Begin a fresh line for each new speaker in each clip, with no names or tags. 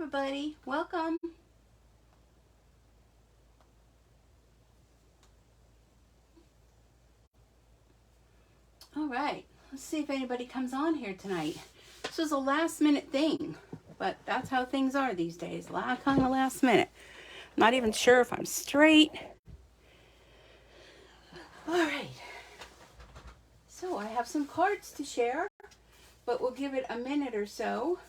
everybody, welcome. All right, let's see if anybody comes on here tonight. This was a last minute thing, but that's how things are these days. Kind of last minute. I'm not even sure if I'm straight. All right, so I have some cards to share, but we'll give it a minute or so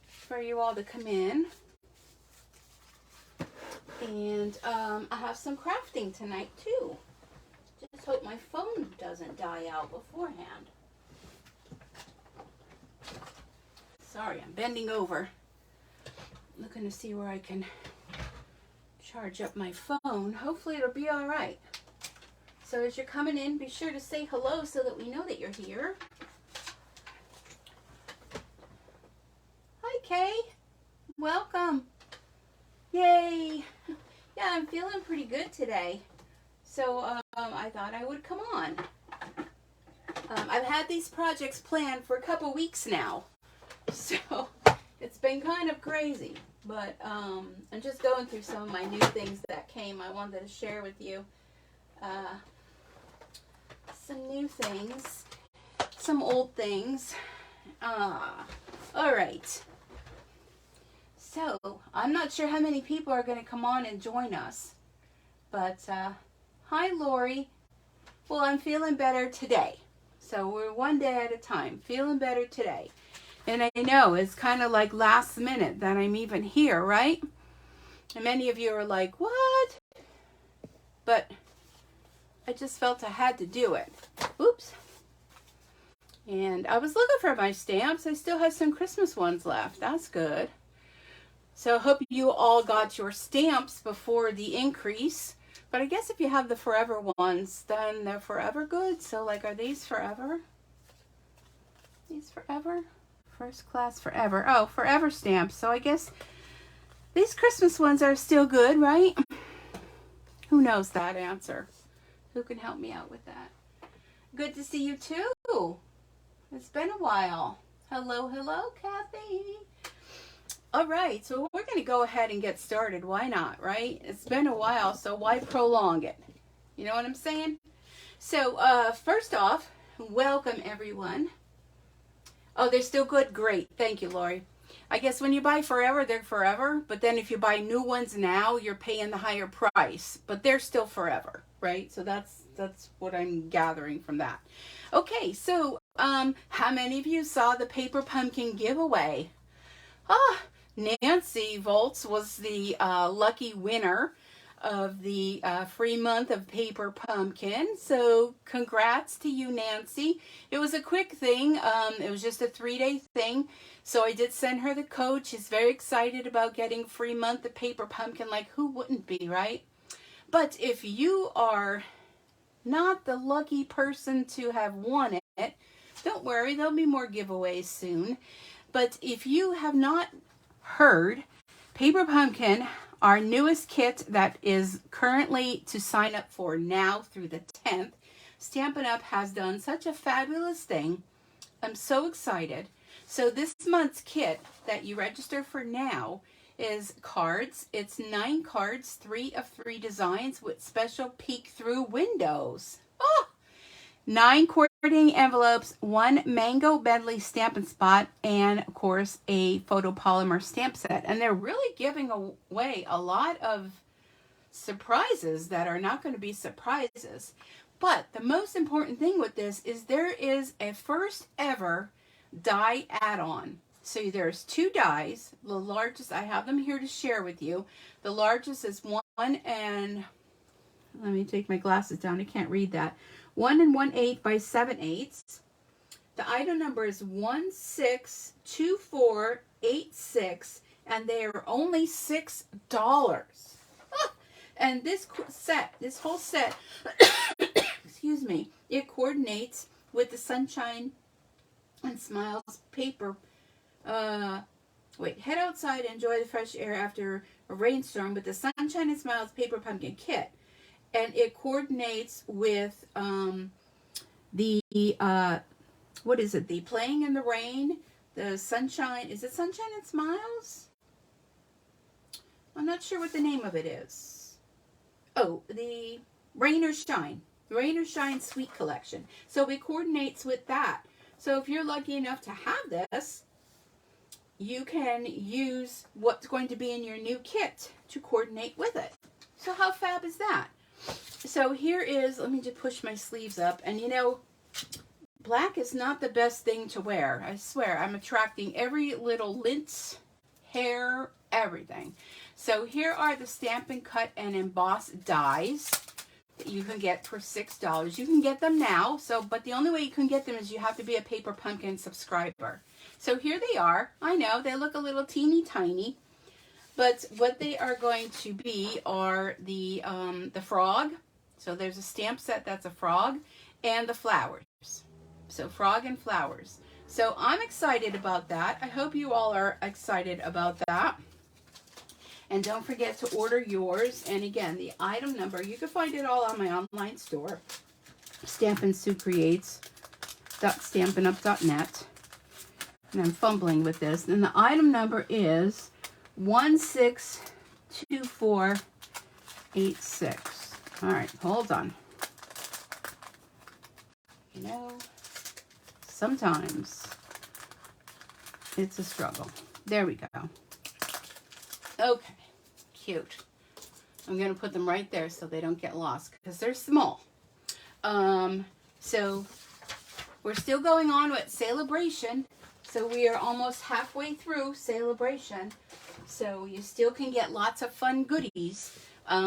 for you all to come in. And I have some crafting tonight too. Just hope my phone doesn't die out beforehand. Sorry, I'm bending over, looking to see where I can charge up my phone. Hopefully it'll be all right. So as you're coming in, be sure to say hello so that we know that you're here. Hi, Kay. Welcome. Yay. Yeah, I'm feeling pretty good today. So I thought I would come on. I've had these projects planned for a couple weeks now. So it's been kind of crazy. But I'm just going through some of my new things that came. I wanted to share with you some new things, some old things. All right. So I'm not sure how many people are going to come on and join us. But hi, Lori. Well, I'm feeling better today. So we're one day at a time. Feeling better today. And I know it's kind of like last minute that I'm even here, right? And many of you are like, what? But I just felt I had to do it. Oops. And I was looking for my stamps. I still have some Christmas ones left. That's good. So I hope you all got your stamps before the increase. But I guess if you have the forever ones, then they're forever good. So like, are these forever? These forever? First class forever. Oh, forever stamps. So I guess these Christmas ones are still good, right? Who knows that answer? Who can help me out with that? Good to see you too. It's been a while. Hello, hello, Kathy. All right, so we're going to go ahead and get started. Why not, right? It's been a while, so why prolong it? You know what I'm saying? So first off, welcome everyone. Oh, they're still good? Great. Thank you, Lori. I guess when you buy forever, they're forever. But then if you buy new ones now, you're paying the higher price. But they're still forever, right? So that's what I'm gathering from that. Okay, so how many of you saw the paper pumpkin giveaway? Nancy Volts was the lucky winner of the free month of Paper Pumpkin. So congrats to you, Nancy. It was a quick thing. It was just a 3-day thing. So I did send her the code. She's very excited about getting free month of Paper Pumpkin. Like, who wouldn't be, right? But if you are not the lucky person to have won it, don't worry. There'll be more giveaways soon. But if you have not heard, Paper Pumpkin, our newest kit that is currently to sign up for now through the 10th, Stampin' Up! Has done such a fabulous thing. I'm so excited. So this month's kit that you register for now is cards. It's 9 cards, 3 of 3 designs with special peek-through windows. Oh! 9 coordinating envelopes, 1 mango medley Stampin' Spot, and of course a photopolymer stamp set. And they're really giving away a lot of surprises that are not going to be surprises. But the most important thing with this is there is a first ever die add-on. So there's 2 dies. The largest, I have them here to share with you. The largest is 1 and, let me take my glasses down, I can't read that. 1 1/8 by 7/8. The item number is 162486, and they are only $6. And this whole set, excuse me, it coordinates with the Sunshine and Smiles paper. Head outside and enjoy the fresh air after a rainstorm with the Sunshine and Smiles Paper Pumpkin Kit. And it coordinates with the Playing in the Rain, The Sunshine, is it Sunshine and Smiles? I'm not sure what the name of it is. Oh, the Rain or Shine. Rain or Shine Sweet Collection. So it coordinates with that. So if you're lucky enough to have this, you can use what's going to be in your new kit to coordinate with it. So how fab is that? So here is, let me just push my sleeves up. And you know, black is not the best thing to wear. I swear, I'm attracting every little lint, hair, everything. So here are the Stampin' Cut and Emboss dies that you can get for $6. You can get them now, but the only way you can get them is you have to be a Paper Pumpkin subscriber. So here they are. I know they look a little teeny tiny, but what they are going to be are the frog. So there's a stamp set that's a frog, and the flowers. So frog and flowers. So I'm excited about that. I hope you all are excited about that. And don't forget to order yours. And again, the item number, you can find it all on my online store, stampinsucreates.stampinup.net. And I'm fumbling with this. And the item number is 162486. All right, hold on. You know, sometimes it's a struggle. There we go. Okay, cute. I'm going to put them right there so they don't get lost because they're small. So we're still going on with Celebration. So we are almost halfway through Celebration. So you still can get lots of fun goodies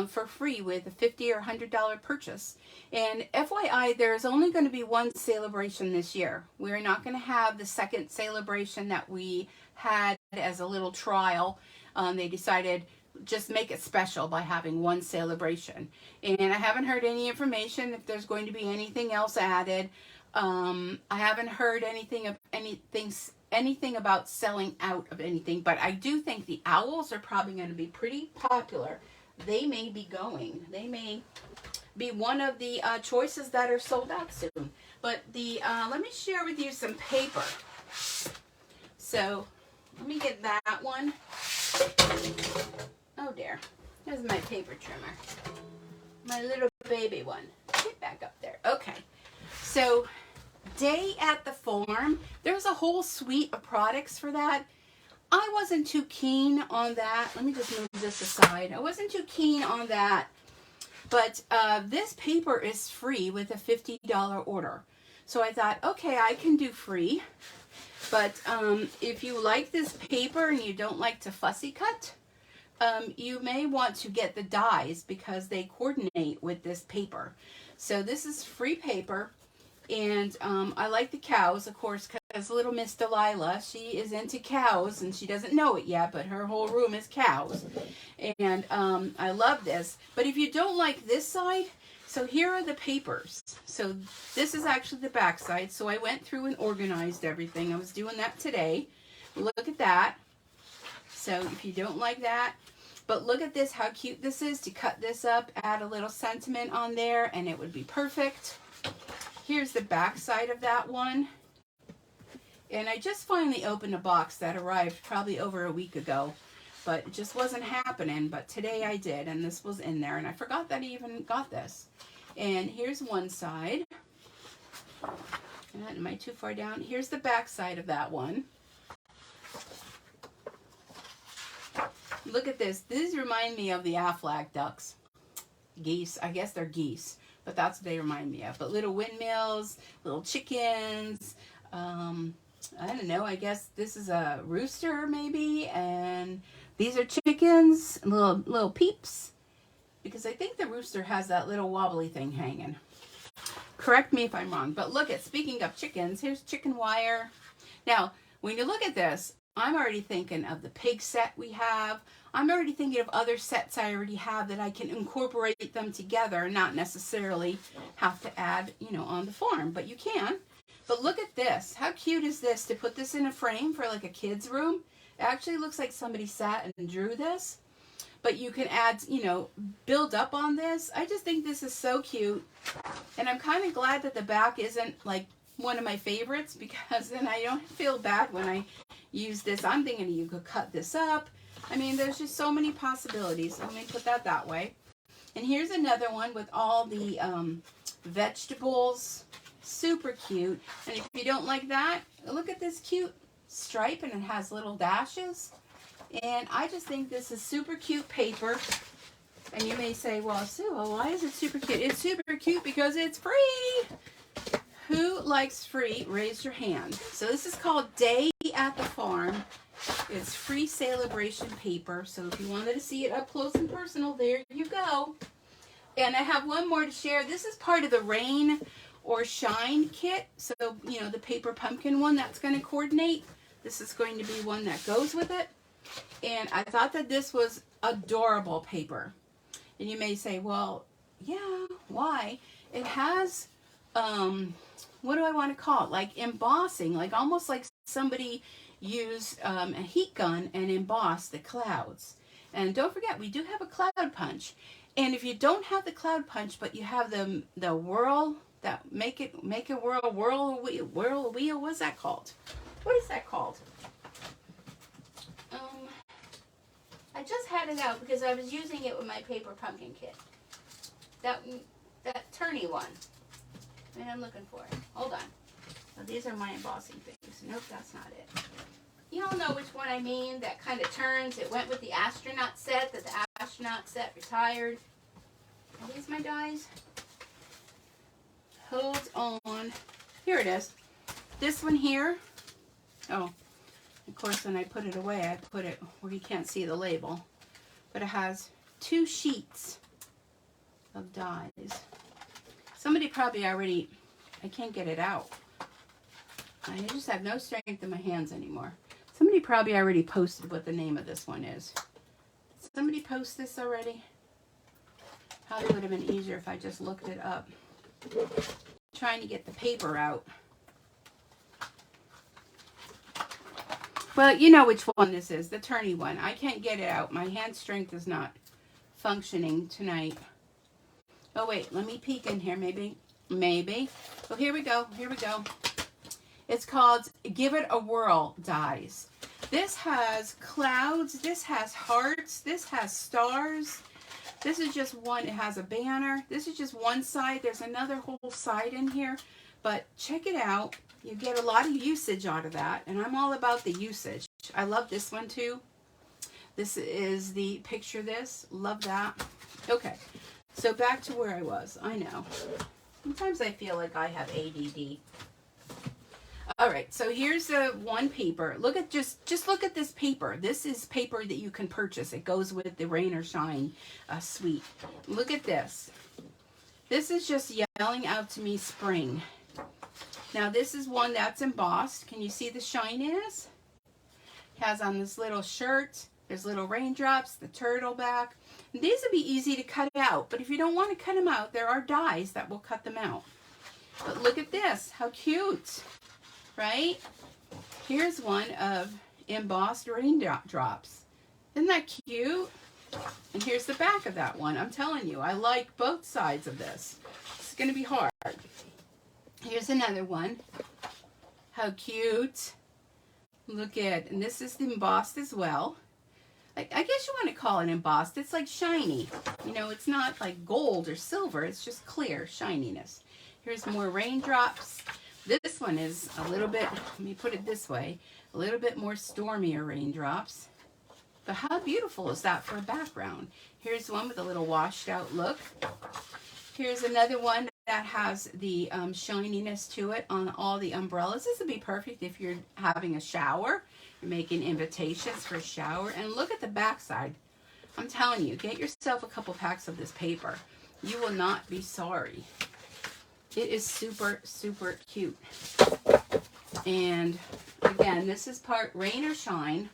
for free with a $50 or $100 purchase. And FYI, there's only going to be one Celebration this year. We're not going to have the second Celebration that we had as a little trial. They decided just make it special by having one Celebration. And I haven't heard any information if there's going to be anything else added. I haven't heard anything about selling out of anything, but I do think the owls are probably going to be pretty popular. They may be going. They may be one of the choices that are sold out soon. But let me share with you some paper. So let me get that one. Oh dear, there's my paper trimmer. My little baby one. Get back up there. Okay. So Day at the Farm, there's a whole suite of products for that. I wasn't too keen on that. Let me just move this aside. I wasn't too keen on that. But this paper is free with a $50 order. So I thought, okay, I can do free. But if you like this paper and you don't like to fussy cut, you may want to get the dies because they coordinate with this paper. So this is free paper. And I like the cows, of course, because little Miss Delilah, she is into cows, and she doesn't know it yet, but her whole room is cows. And I love this. But if you don't like this side, so here are the papers. So this is actually the back side. So I went through and organized everything. I was doing that today. Look at that. So if you don't like that, but look at this, how cute this is to cut this up, add a little sentiment on there, and it would be perfect. Here's the back side of that one. And I just finally opened a box that arrived probably over a week ago, but it just wasn't happening. But today I did, and this was in there, and I forgot that I even got this. And here's one side. Am I too far down? Here's the back side of that one. Look at this. These remind me of the Aflac ducks. Geese. I guess they're geese. But that's what they remind me of. But little windmills, little chickens. I don't know. I guess this is a rooster maybe. And these are chickens, little peeps. Because I think the rooster has that little wobbly thing hanging. Correct me if I'm wrong. But look at, speaking of chickens, here's chicken wire. Now, when you look at this, I'm already thinking of the pig set we have. I'm already thinking of other sets I already have that I can incorporate them together, not necessarily have to add, on the farm, but you can. But look at this. How cute is this to put this in a frame for like a kid's room? It actually looks like somebody sat and drew this, but you can add, build up on this. I just think this is so cute. And I'm kind of glad that the back isn't like one of my favorites because then I don't feel bad when I use this. I'm thinking you could cut this up. I mean, there's just so many possibilities. Let me put that way. And here's another one with all the vegetables. Super cute. And if you don't like that, look at this cute stripe, and it has little dashes. And I just think this is super cute paper. And you may say, well, Sue, why is it super cute? It's super cute because it's free. Who likes free? Raise your hand. So this is called Day at the Farm. It's free celebration paper. So if you wanted to see it up close and personal, there you go. And I have one more to share. This is part of the Rain or Shine kit. So, you know, the paper pumpkin one that's going to coordinate. This is going to be one that goes with it. And I thought that this was adorable paper. And you may say, well, yeah, why? It has, what do I want to call it? Like embossing, like almost like somebody used a heat gun and embossed the clouds. And don't forget, we do have a cloud punch. And if you don't have the cloud punch, but you have the whirl, that make it whirl a wheel, what's that called? What is that called? I just had it out because I was using it with my paper pumpkin kit. That turny one. And I'm looking for it. Hold on. So these are my embossing things. Nope, that's not it. You all know which one I mean. That kind of turns. It went with the astronaut set. That the astronaut set retired. Are these my dies? Hold on. Here it is. This one here. Oh. Of course, when I put it away, I put it where you can't see the label. But it has 2 sheets of dies. Somebody probably already, I can't get it out. I just have no strength in my hands anymore. Somebody probably already posted what the name of this one is. Did somebody post this already? Probably would have been easier if I just looked it up. Trying to get the paper out. Well, you know which one this is, the turny one. I can't get it out. My hand strength is not functioning tonight. Oh, wait, let me peek in here, maybe. Oh, here we go. It's called Give It a Whirl dies. This has clouds. This has hearts. This has stars. This is just one. It has a banner. This is just one side. There's another whole side in here. But check it out. You get a lot of usage out of that, and I'm all about the usage. I love this one too. This is the picture this. Love that. Okay, so back to where I was. I know. Sometimes I feel like I have ADD. All right, so here's the one paper. Look at just look at this paper. This is paper that you can purchase. It goes with the Rain or Shine suite. Look at this. This is just yelling out to me spring. Now this is one that's embossed. Can you see the shininess? It has on this little shirt. There's little raindrops, the turtle back. And these would be easy to cut out, but if you don't want to cut them out, there are dies that will cut them out. But look at this, how cute, right? Here's one of embossed raindrops. Isn't that cute? And here's the back of that one. I'm telling you, I like both sides of this. It's going to be hard. Here's another one. How cute. Look at, and this is embossed as well. I guess you want to call it embossed. It's like shiny. You know, it's not like gold or silver. It's just clear shininess. Here's more raindrops. This one is a little bit, let me put it this way, a little bit more stormier raindrops. But how beautiful is that for a background? Here's one with a little washed out look. Here's another one that has the shininess to it on all the umbrellas. This would be perfect if you're having a shower. You're making invitations for a shower. And look at the back side. I'm telling you, get yourself a couple packs of this paper. You will not be sorry. It is super, super cute. And again, this is part Rain or Shine.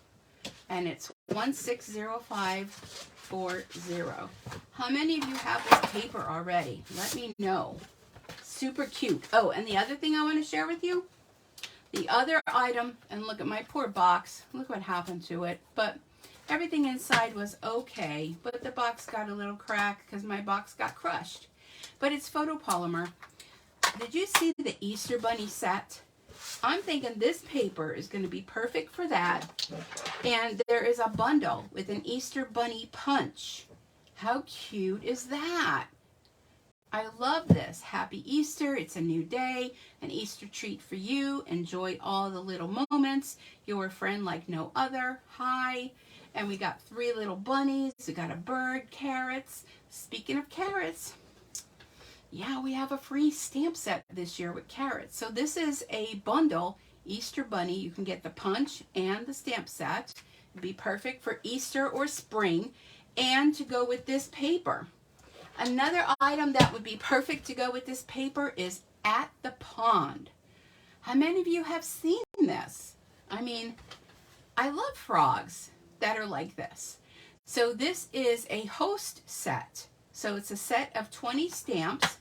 And it's 160540. How many of you have this paper already? Let me know. Super cute. Oh, and the other thing I want to share with you, the other item, and look at my poor box. Look what happened to it. But everything inside was okay. But the box got a little crack because my box got crushed. But it's photopolymer. did you see the Easter Bunny set? I'm thinking this paper is going to be perfect for that. And there is a bundle with an Easter Bunny punch. How cute is that? I love this. Happy Easter. It's a new day, an Easter treat for you. Enjoy all the little moments. You're a friend like no other. Hi. And we got 3 little bunnies. We got a bird, carrots. Speaking of carrots, yeah, we have a free stamp set this year with carrots. So this is a bundle, Easter Bunny. You can get the punch and the stamp set. It'd be perfect for Easter or spring, and to go with this paper. Another item that would be perfect to go with this paper is At the Pond. How many of you have seen this? I mean, I love frogs that are like this. So this is a host set. So it's a set of 20 stamps,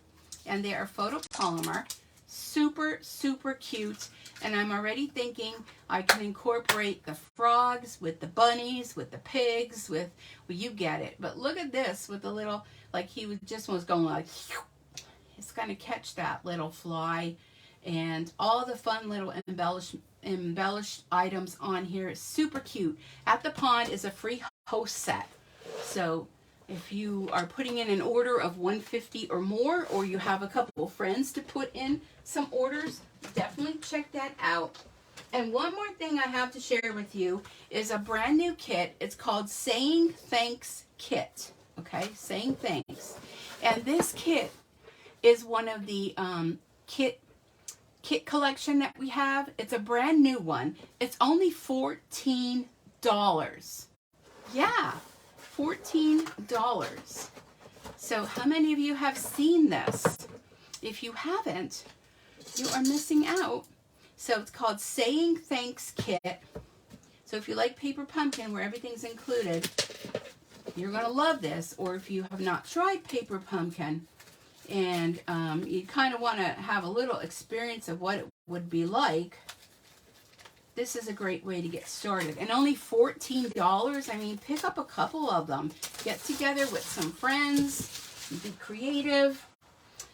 and they are photopolymer. Super, super cute. And I'm already thinking I can incorporate the frogs with the bunnies, with the pigs, with, well, you get it. But look at this with the little, like he was going like, it's going to catch that little fly. And all the fun little embellished items on here is super cute. At the Pond is a free host set. So if you are putting in an order of 150 or more, or you have a couple of friends to put in some orders, definitely check that out. And one more thing I have to share with you is a brand new kit. It's called Saying Thanks Kit. Okay, Saying Thanks. And this kit is one of the kit collection that we have. It's a brand new one. It's only $14. Yeah, $14. So how many of you have seen this? If you haven't, you are missing out. So it's called Saying Thanks Kit. So if you like Paper Pumpkin, where everything's included, you're going to love this. Or if you have not tried Paper Pumpkin and you kind of want to have a little experience of what it would be like, this is a great way to get started. And only $14. I mean, pick up a couple of them. Get together with some friends. Be creative.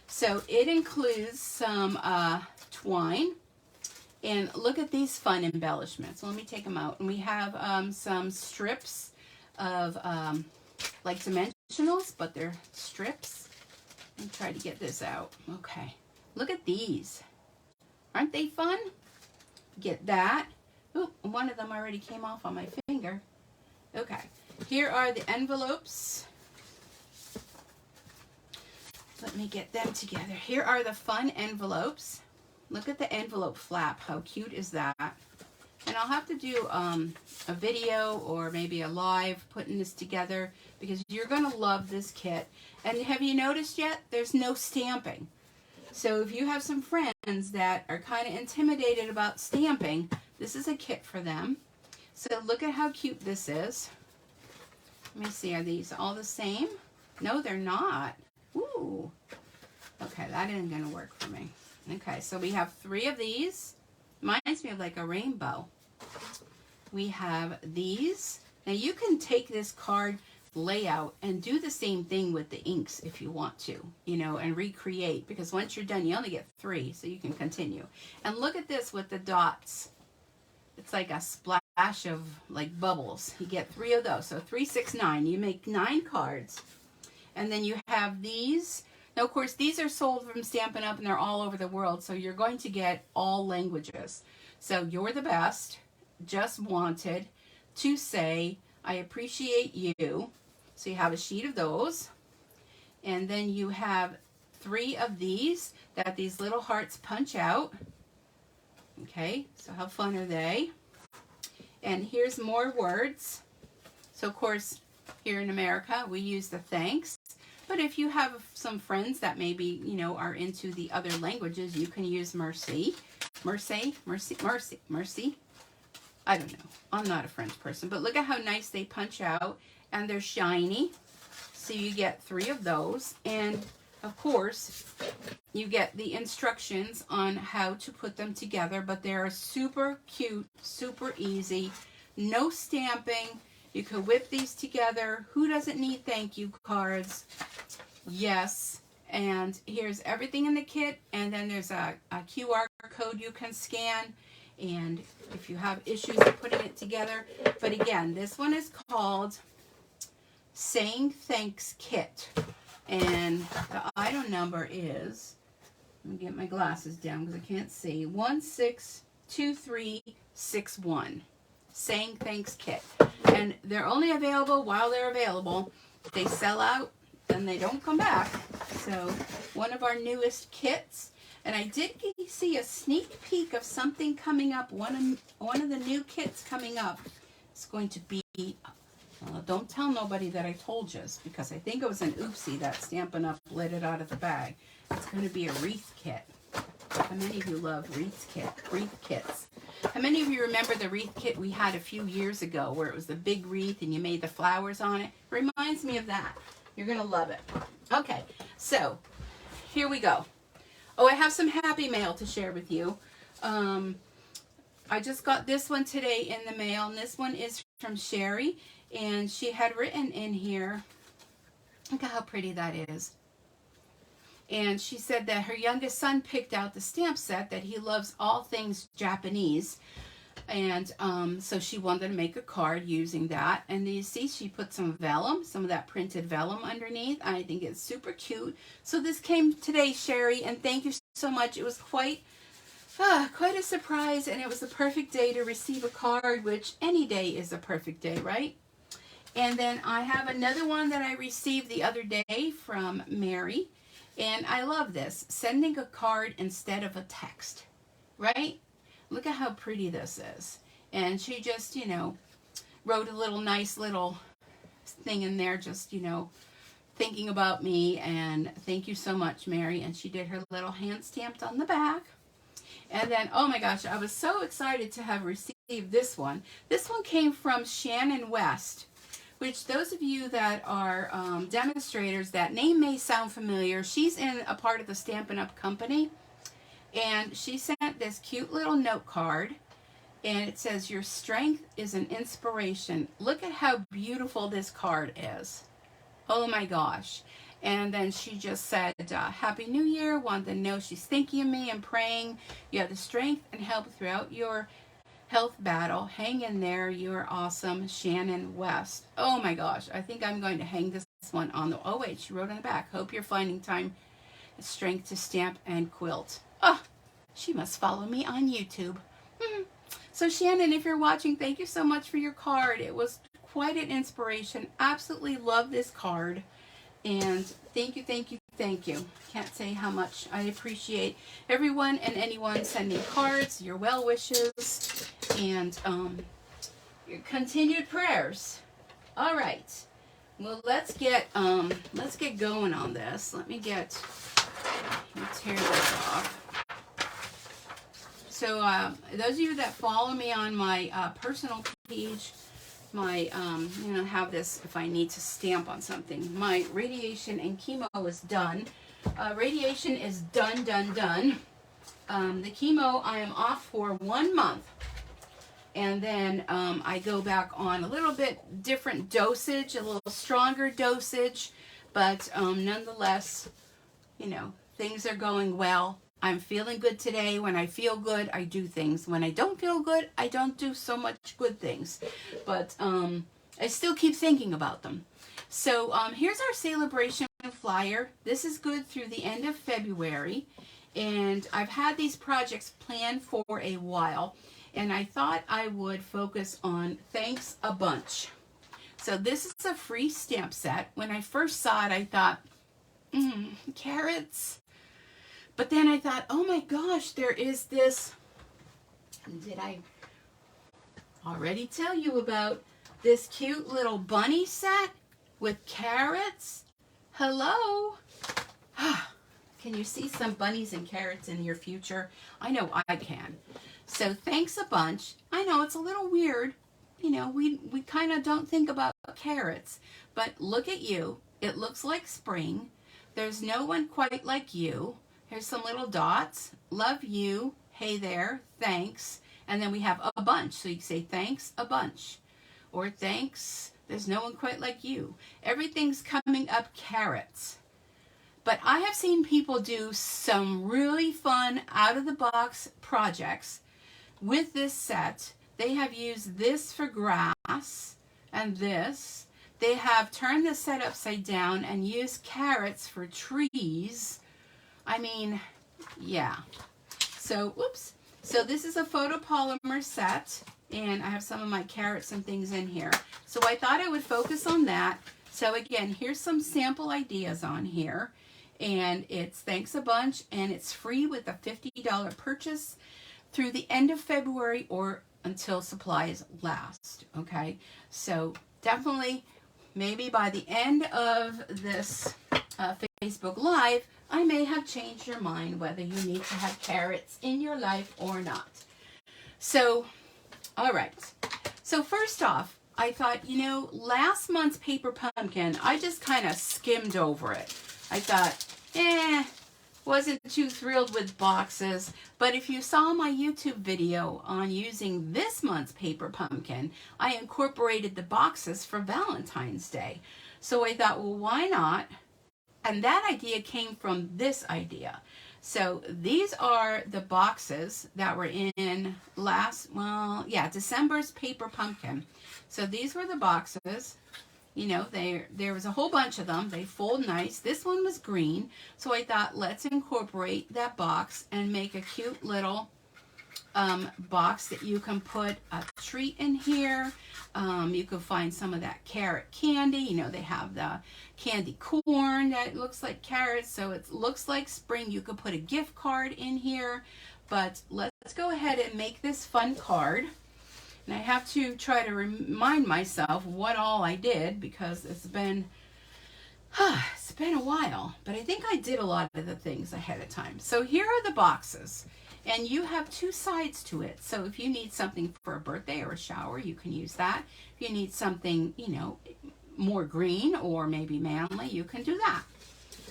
So it includes some twine. And look at these fun embellishments. Let me take them out. And we have some strips of like dimensionals, but they're strips. Let me try to get this out. Okay. Look at these. Aren't they fun? Get that. Oop, one of them already came off on my finger. Okay. Here are the envelopes. Let me get them together. Here are the fun envelopes. Look at the envelope flap. How cute is that? And I'll have to do a video or maybe a live putting this together, because you're going to love this kit. And have you noticed yet? There's no stamping. So if you have some friends that are kind of intimidated about stamping, this is a kit for them. So look at how cute this is. Let me see, are these all the same? No, they're not. Ooh. Okay, that isn't going to work for me. Okay, so we have 3 of these. Reminds me of like a rainbow. We have these. Now you can take this card layout and do the same thing with the inks if you want to, you know, and recreate, because once you're done you only get 3, so you can continue. And look at this with the dots. It's like a splash of like bubbles. You get 3 of those, so 3, 6, 9. You make 9 cards. And then you have these. Now, of course, these are sold from Stampin' Up! And they're all over the world, so you're going to get all languages. So you're the best, just wanted to say, I appreciate you. So you have a sheet of those. And then you have 3 of these that these little hearts punch out. Okay, so how fun are they? And here's more words. So, of course, here in America, we use the thanks. But if you have some friends that maybe, you know, are into the other languages, you can use mercy. Mercy, mercy, mercy, mercy. I don't know. I'm not a French person. But look at how nice they punch out. And they're shiny. So you get 3 of those. And, of course, you get the instructions on how to put them together. But they're super cute, super easy. No stamping. You could whip these together. Who doesn't need thank you cards? Yes. And here's everything in the kit, and then there's a QR code you can scan, and if you have issues with putting it together. But again, this one is called Saying Thanks Kit, and the item number is, let me get my glasses down because I can't see, 162361. Saying Thanks Kit. And they're only available while they're available. If they sell out, then they don't come back. So one of our newest kits. And I did see a sneak peek of something coming up. One of the new kits coming up is going to be, don't tell nobody that I told you, because I think it was an oopsie that Stampin' Up! Let it out of the bag. It's going to be a wreath kit. How many of you love wreath kits? How many of you remember the wreath kit we had a few years ago where it was the big wreath and you made the flowers on it? Reminds me of that. You're going to love it. Okay, so here we go. Oh, I have some happy mail to share with you. I just got this one today in the mail, and this one is from Sherry, and she had written in here, look at how pretty that is. And she said that her youngest son picked out the stamp set, that he loves all things Japanese. And so she wanted to make a card using that. And you see she put some vellum, some of that printed vellum underneath. I think it's super cute. So this came today, Sherry, and thank you so much. It was quite a surprise, and it was the perfect day to receive a card, which any day is a perfect day, right? And then I have another one that I received the other day from Mary. And I love this, sending a card instead of a text, right? Look at how pretty this is. And she just, wrote a little nice little thing in there, just, thinking about me. And thank you so much, Mary. And she did her little hand stamped on the back. And then, oh my gosh, I was so excited to have received this one. This one came from Shannon West, which those of you that are demonstrators, that name may sound familiar. She's in a part of the Stampin' Up! Company, and she sent this cute little note card, and it says, "Your strength is an inspiration." Look at how beautiful this card is. Oh my gosh. And then she just said, Happy New Year, wanted to know she's thinking of me and praying you have the strength and help throughout your health battle. Hang in there. You're awesome. Shannon West. Oh my gosh. I think I'm going to hang this one on the, oh wait, she wrote on the back. Hope you're finding time and strength to stamp and quilt. Oh, she must follow me on YouTube. So Shannon, if you're watching, thank you so much for your card. It was quite an inspiration. Absolutely love this card. And thank you, thank you, thank you. Can't say how much I appreciate everyone and anyone sending cards, your well wishes, and your continued prayers. All right. Well, let's get going on this. Let me tear this off. So those of you that follow me on my personal page, my have this if I need to stamp on something. My radiation and chemo is done. Radiation is done. The chemo, I am off for 1 month, and then I go back on a little bit different dosage, a little stronger dosage, but nonetheless, things are going well. I'm feeling good today. When I feel good, I do things. When I don't feel good, I don't do so much good things. But I still keep thinking about them. So here's our celebration flyer. This is good through the end of February. And I've had these projects planned for a while. And I thought I would focus on Thanks a Bunch. So this is a free stamp set. When I first saw it, I thought, carrots. But then I thought, oh my gosh, there is this, did I already tell you about this cute little bunny set with carrots? Hello? Can you see some bunnies and carrots in your future? I know I can. So Thanks a Bunch. I know it's a little weird. We kind of don't think about carrots. But look at you. It looks like spring. There's no one quite like you. Here's some little dots. Love you. Hey there. Thanks. And then we have a bunch. So you can say thanks a bunch. Or thanks. There's no one quite like you. Everything's coming up carrots. But I have seen people do some really fun out-of-the-box projects with this set. They have used this for grass and this. They have turned the set upside down and used carrots for trees. I mean, yeah. So, whoops. So this is a photopolymer set, and I have some of my carrots and things in here. So I thought I would focus on that. So again, here's some sample ideas on here. And it's thanks a bunch, and it's free with a $50 purchase through the end of February or until supplies last, okay? So definitely, maybe by the end of this Facebook Live, I may have changed your mind whether you need to have carrots in your life or not. So, all right. So first off, I thought, you know, last month's paper pumpkin, I just kind of skimmed over it. I thought, wasn't too thrilled with boxes. But if you saw my YouTube video on using this month's paper pumpkin, I incorporated the boxes for Valentine's Day. So I thought, well, why not? And that idea came from this idea. So these are the boxes that were in December's paper pumpkin. So these were the boxes. You know, there was a whole bunch of them. They fold nice. This one was green. So I thought, let's incorporate that box and make a cute little box that you can put a treat in here. You can find some of that carrot candy. You know, they have the candy corn that looks like carrots. So it looks like spring. You could put a gift card in here. But let's go ahead and make this fun card. And I have to try to remind myself what all I did because it's been a while. But I think I did a lot of the things ahead of time. So here are the boxes. And you have two sides to it. So if you need something for a birthday or a shower, you can use that. If you need something, you know, more green or maybe manly, you can do that.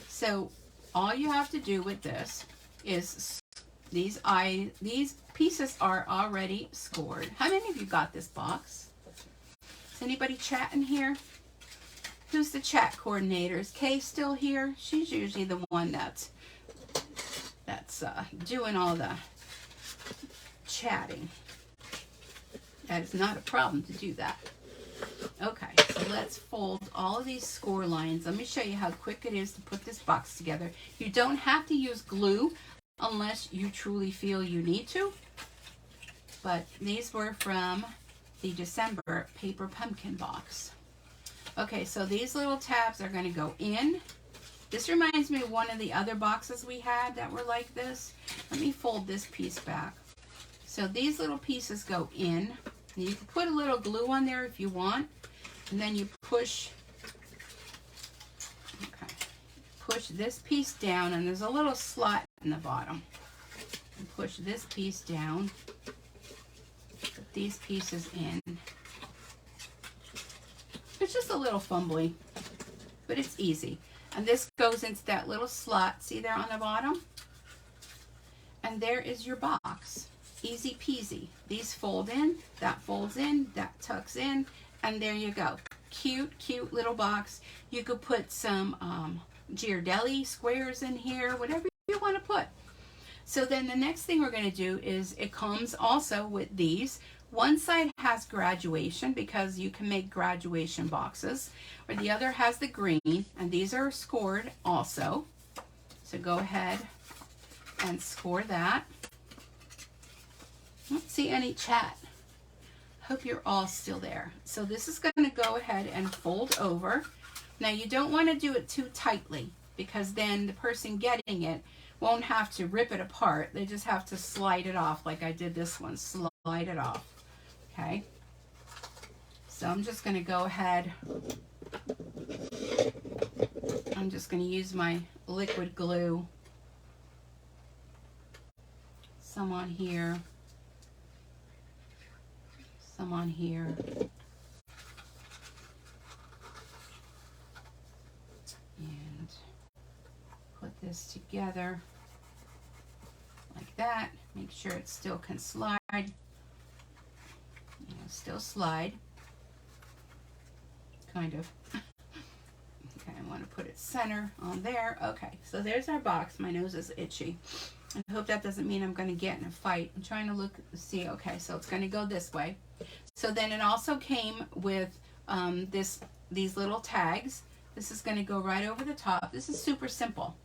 So all you have to do with this is these pieces are already scored. How many of you got this box? Is anybody chatting here? Who's the chat coordinator? Is Kay still here? She's usually the one that's doing all the chatting. That is not a problem to do that. Okay, so let's fold all of these score lines. Let me show you how quick it is to put this box together. You don't have to use glue unless you truly feel you need to. But these were from the December paper pumpkin box. Okay, so these little tabs are going to go in. This reminds me of one of the other boxes we had that were like this. Let me fold this piece back. So these little pieces go in. And you can put a little glue on there if you want. And then you push this piece down, and there's a little slot in the bottom. And push this piece down. Put these pieces in. It's just a little fumbly, but it's easy. And this goes into that little slot, see there on the bottom? And there is your box. Easy peasy. These fold in, that folds in, that tucks in, and there you go. Cute, cute little box. You could put some Ghirardelli squares in here, whatever you want to put. So then the next thing we're going to do is it comes also with these. One side has graduation because you can make graduation boxes, or the other has the green, and these are scored also. So go ahead and score that. I don't see any chat. Hope you're all still there. So this is going to go ahead and fold over. Now you don't want to do it too tightly because then the person getting it won't have to rip it apart. They just have to slide it off like I did this one. Slide it off. Okay, so I'm just going to go ahead. I'm just going to use my liquid glue. Some on here. Some on here. And put this together like that. Make sure it still can slide. Still slide, kind of. Okay, I want to put it center on there. Okay, so there's our box. My nose is itchy. I hope that doesn't mean I'm going to get in a fight. I'm trying to look, see, okay, so it's going to go this way. So then it also came with these little tags. This is going to go right over the top. This is super simple.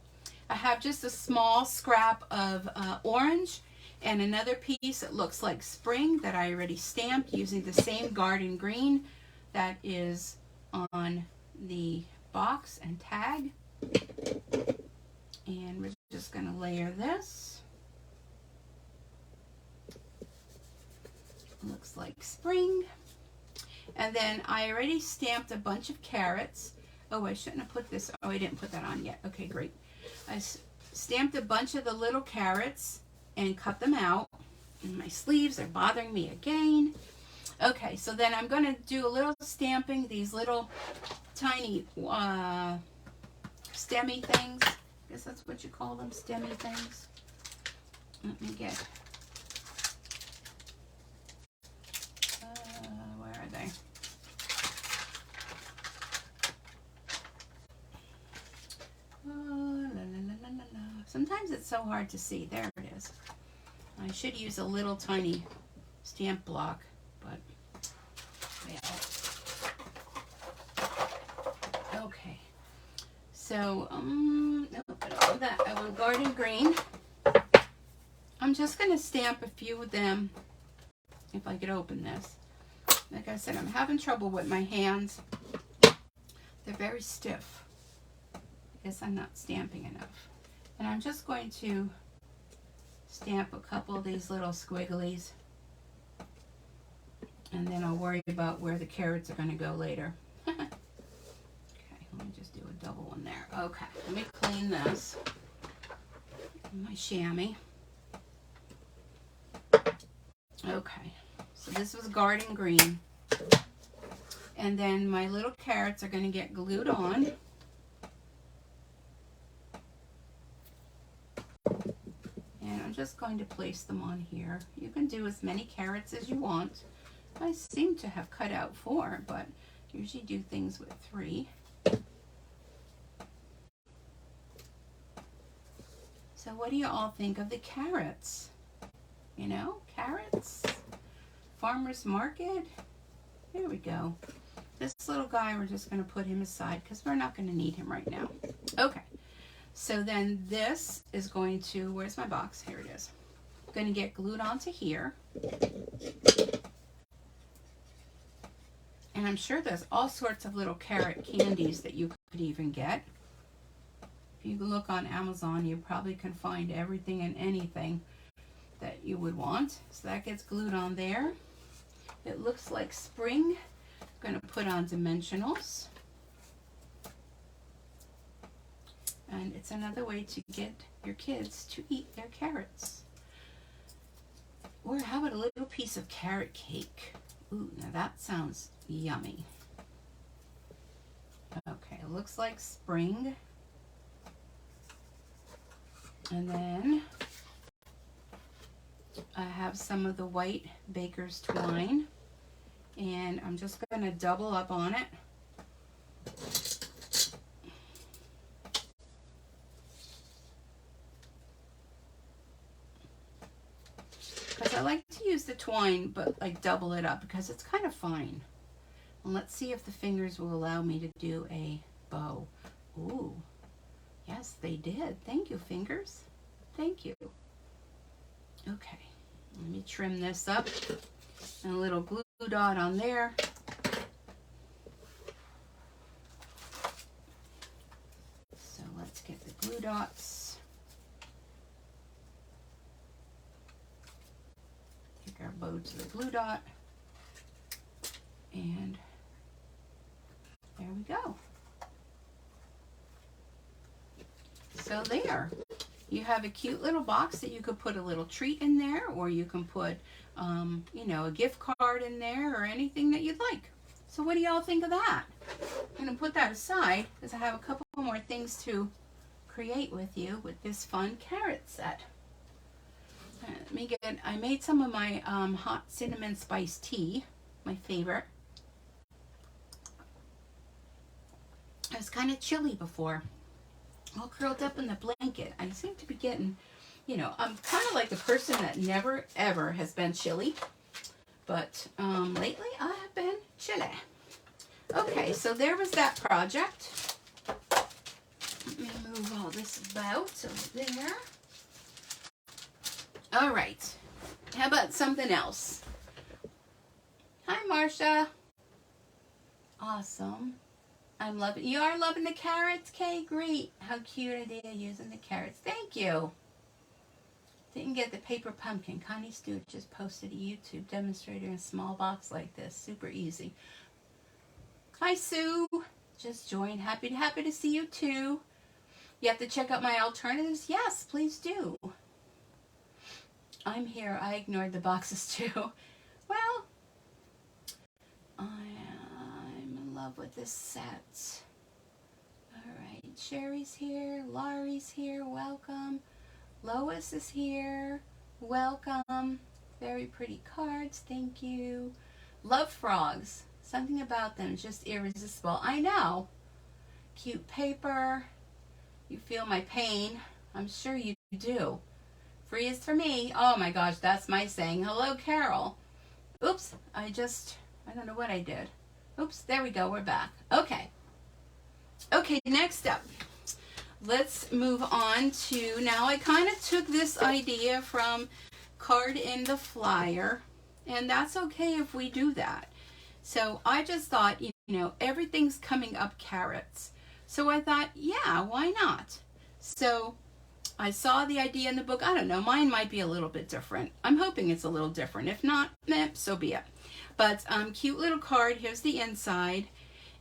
I have just a small scrap of orange and another piece that looks like spring that I already stamped using the same garden green that is on the box and tag. And we're just going to layer this. Looks like spring. And then I already stamped a bunch of carrots. Oh, I shouldn't have put this. Oh, I didn't put that on yet. Okay, great. I stamped a bunch of the little carrots and cut them out. And my sleeves are bothering me again. Okay, so then I'm going to do a little stamping, these little tiny stemmy things. I guess that's what you call them, stemmy things. Let me get, where are they? Sometimes it's so hard to see. There it is. I should use a little tiny stamp block, but yeah. Okay. So, no, but that I want garden green. I'm just going to stamp a few of them if I could open this. Like I said, I'm having trouble with my hands. They're very stiff. I guess I'm not stamping enough. And I'm just going to stamp a couple of these little squigglies. And then I'll worry about where the carrots are going to go later. Okay, let me just do a double one there. Okay, let me clean this. My chamois. Okay, so this was garden green. And then my little carrots are going to get glued on. And I'm just going to place them on here. You can do as many carrots as you want. I seem to have cut out 4, but usually do things with 3. So what do you all think of the carrots? You know, carrots, farmer's market. There we go. This little guy, we're just going to put him aside because we're not going to need him right now. Okay. So then this is going to, where's my box? Here it is. Going to get glued onto here. And I'm sure there's all sorts of little carrot candies that you could even get. If you look on Amazon, you probably can find everything and anything that you would want. So that gets glued on there. It looks like spring. I'm going to put on dimensionals. And it's another way to get your kids to eat their carrots. Or how about a little piece of carrot cake? Ooh, now that sounds yummy. Okay, it looks like spring. And then I have some of the white baker's twine. And I'm just going to double up on it. Because I like to use the twine, but like double it up because it's kind of fine. And let's see if the fingers will allow me to do a bow. Ooh, yes, they did. Thank you, fingers. Thank you. Okay, let me trim this up. And a little glue dot on there. So let's get the glue dots. Take our bow to the glue dot. And there we go. So there. You have a cute little box that you could put a little treat in there, or you can put, you know, a gift card in there, or anything that you'd like. So what do y'all think of that? I'm going to put that aside because I have a couple more things to create with you with this fun carrot set. Let me get, I made some of my hot cinnamon spice tea, my favorite. I was kind of chilly before, all curled up in the blanket. I seem to be getting, you know, I'm kind of like the person that never ever has been chilly, but lately I have been chilly. Okay, so there was that project. Let me move all this about over there. All right, how about something else? Hi, Marcia. Awesome. You are loving the carrots, Kay? Great. How cute idea using the carrots. Thank you. Didn't get the paper pumpkin. Connie Stu just posted a YouTube demonstrator in a small box like this. Super easy. Hi, Sue. Just joined. Happy to see you too. You have to check out my alternatives? Yes, please do. I'm here. I ignored the boxes too. Well, I'm in love with this set. All right, Sherry's here. Laurie's here. Welcome. Lois is here. Welcome. Very pretty cards. Thank you. Love frogs. Something about them is just irresistible. I know. Cute paper. You feel my pain. I'm sure you do. Free is for me. Oh my gosh, that's my saying. Hello, Carol. Oops, I don't know what I did. Oops, there we go. We're back. Okay. Okay, next up. Let's move on to, now I kind of took this idea from Card in the Flyer, and that's okay if we do that. So I just thought, you know, everything's coming up carrots. So I thought, yeah, why not? So I saw the idea in the book. I don't know, mine might be a little bit different. I'm hoping it's a little different. If not, so be it. But cute little card. Here's the inside.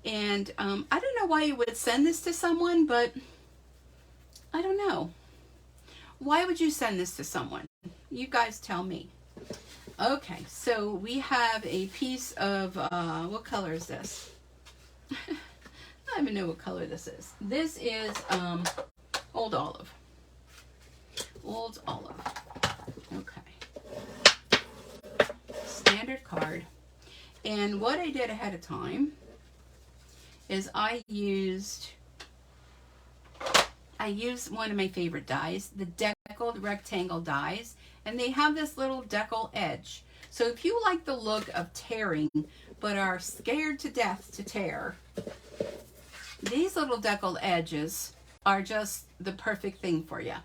And I don't know why you would send this to someone, but I don't know. Why would you send this to someone? You guys tell me. Okay, so we have a piece of, what color is this? I don't even know what color this is. This is Old Olive. Old Olive. Okay. Standard card. And what I did ahead of time is I used one of my favorite dies, the deckled rectangle dies, and they have this little decal edge. So if you like the look of tearing, but are scared to death to tear, these little deckled edges are just the perfect thing for you.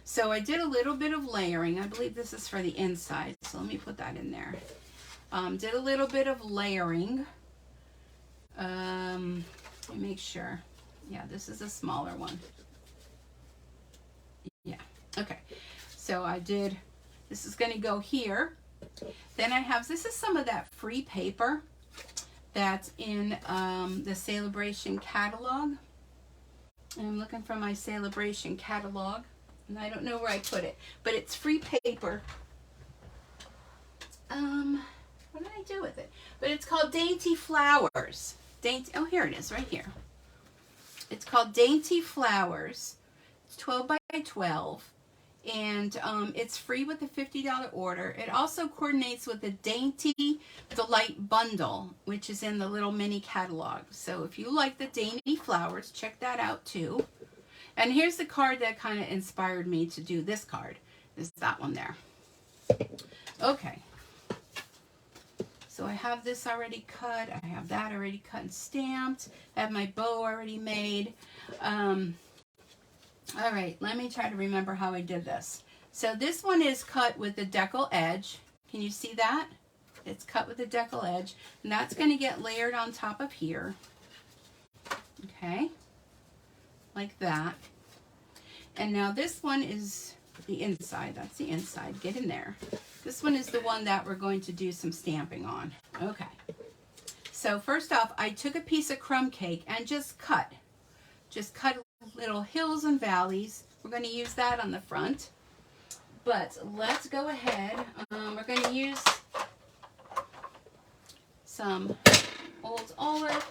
So I did a little bit of layering. I believe this is for the inside, so let me put that in there. Did a little bit of layering. Let me make sure. Yeah, this is a smaller one. Yeah, okay. So I did, this is going to go here. Then I have, this is some of that free paper that's in the Celebration catalog. And I'm looking for my Celebration catalog, and I don't know where I put it, but it's free paper. What did I do with it? But it's called Dainty Flowers. Oh, here it is, right here. It's called Dainty Flowers. It's 12 by 12, and it's free with a $50 order. It also coordinates with the Dainty Delight Bundle, which is in the little mini catalog. So if you like the Dainty Flowers, check that out too. And here's the card that kind of inspired me to do this card. Is that one there. Okay. So I have this already cut. I have that already cut and stamped. I have my bow already made. All right, let me try to remember how I did this. So this one is cut with the decal edge. Can you see that? It's cut with the decal edge. And that's going to get layered on top of here. Okay. Like that. And now this one is the inside. That's the inside. Get in there. This one is the one that we're going to do some stamping on. Okay. So first off, I took a piece of crumb cake and just cut little hills and valleys. We're going to use that on the front. But let's go ahead. We're going to use some Old Olive.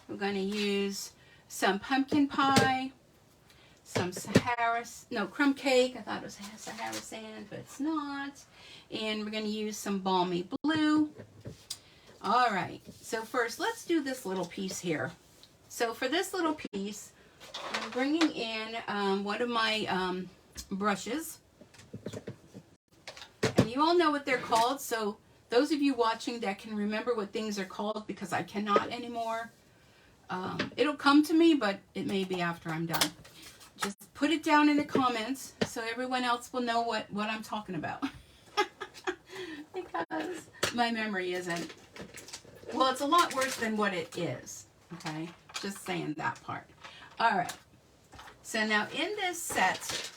We're going to use some pumpkin pie, some crumb cake. I thought it was Sahara sand, but it's not. And we're going to use some balmy blue. All right, so first let's do this little piece here. So for this little piece, I'm bringing in one of my brushes. And you all know what they're called, so those of you watching that can remember what things are called, because I cannot anymore, it'll come to me, but it may be after I'm done. Just put it down in the comments so everyone else will know what I'm talking about. Because my memory isn't, well, it's a lot worse than what it is. Okay, just saying that part. All right, so now in this set,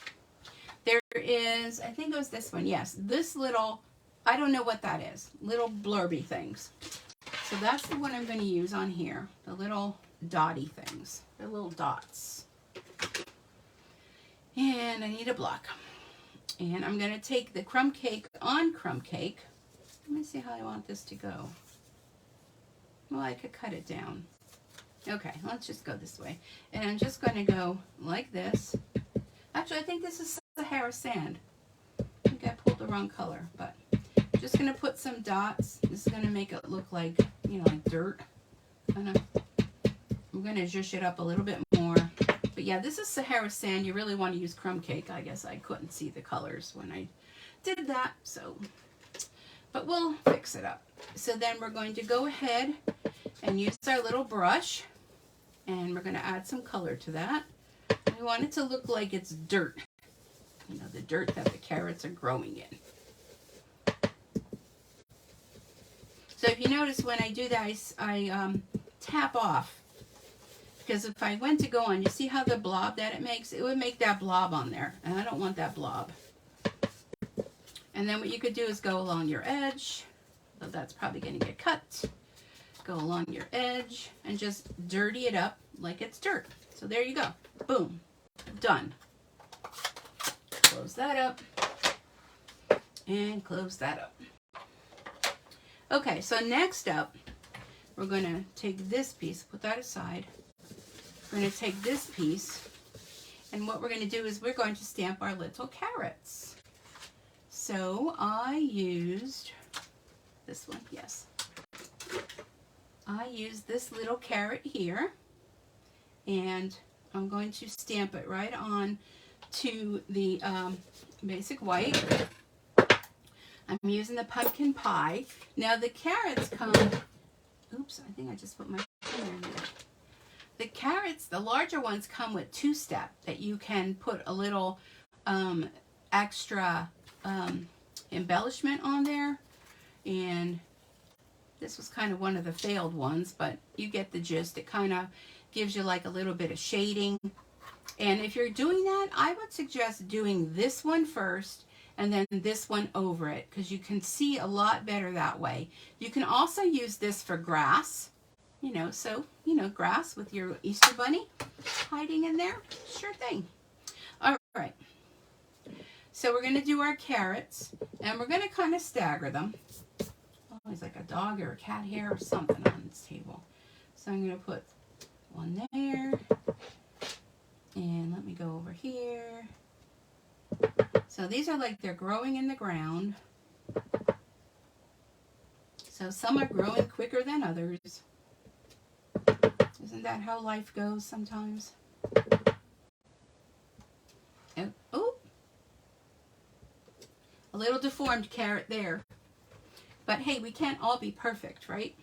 there is, I think it was this one, yes, this little, I don't know what that is, little blurby things. So that's the one I'm going to use on here, the little dotty things, the little dots. And I need a block. And I'm going to take the crumb cake on crumb cake. Let me see how I want this to go. Well, I could cut it down. Okay, let's just go this way. And I'm just going to go like this. Actually, I think this is Sahara sand. I think I pulled the wrong color, but I'm just going to put some dots. This is going to make it look like, you know, like dirt. I'm going to zhuzh it up a little bit more. But yeah, this is Sahara sand. You really want to use crumb cake. I guess I couldn't see the colors when I did that, so. But we'll fix it up. So then we're going to go ahead and use our little brush. And we're going to add some color to that. We want it to look like it's dirt. You know, the dirt that the carrots are growing in. So if you notice when I do that, I tap off. Because if I went to go on, you see how the blob that it makes? It would make that blob on there. And I don't want that blob. And then what you could do is go along your edge. So that's probably going to get cut. Go along your edge and just dirty it up like it's dirt. So there you go. Boom. Done. Close that up. And close that up. Okay, so next up, we're going to take this piece, put that aside. We're going to take this piece, and what we're going to do is we're going to stamp our little carrots. So I used this one, yes. I used this little carrot here, and I'm going to stamp it right on to the basic white. I'm using the pumpkin pie. Now the carrots come, oops, I think I just put my finger in there. The carrots, the larger ones, come with two-step that you can put a little extra embellishment on there. And this was kind of one of the failed ones, but you get the gist. It kind of gives you like a little bit of shading. And if you're doing that, I would suggest doing this one first and then this one over it, because you can see a lot better that way. You can also use this for grass. You know, so, you know, grass with your Easter bunny hiding in there. Sure thing. All right. So we're going to do our carrots, and we're going to kind of stagger them. Always like a dog or a cat hair or something on this table. So I'm going to put one there. And let me go over here. So these are like they're growing in the ground. So some are growing quicker than others. Isn't that how life goes sometimes? Oh, a little deformed carrot there. But hey, we can't all be perfect, right?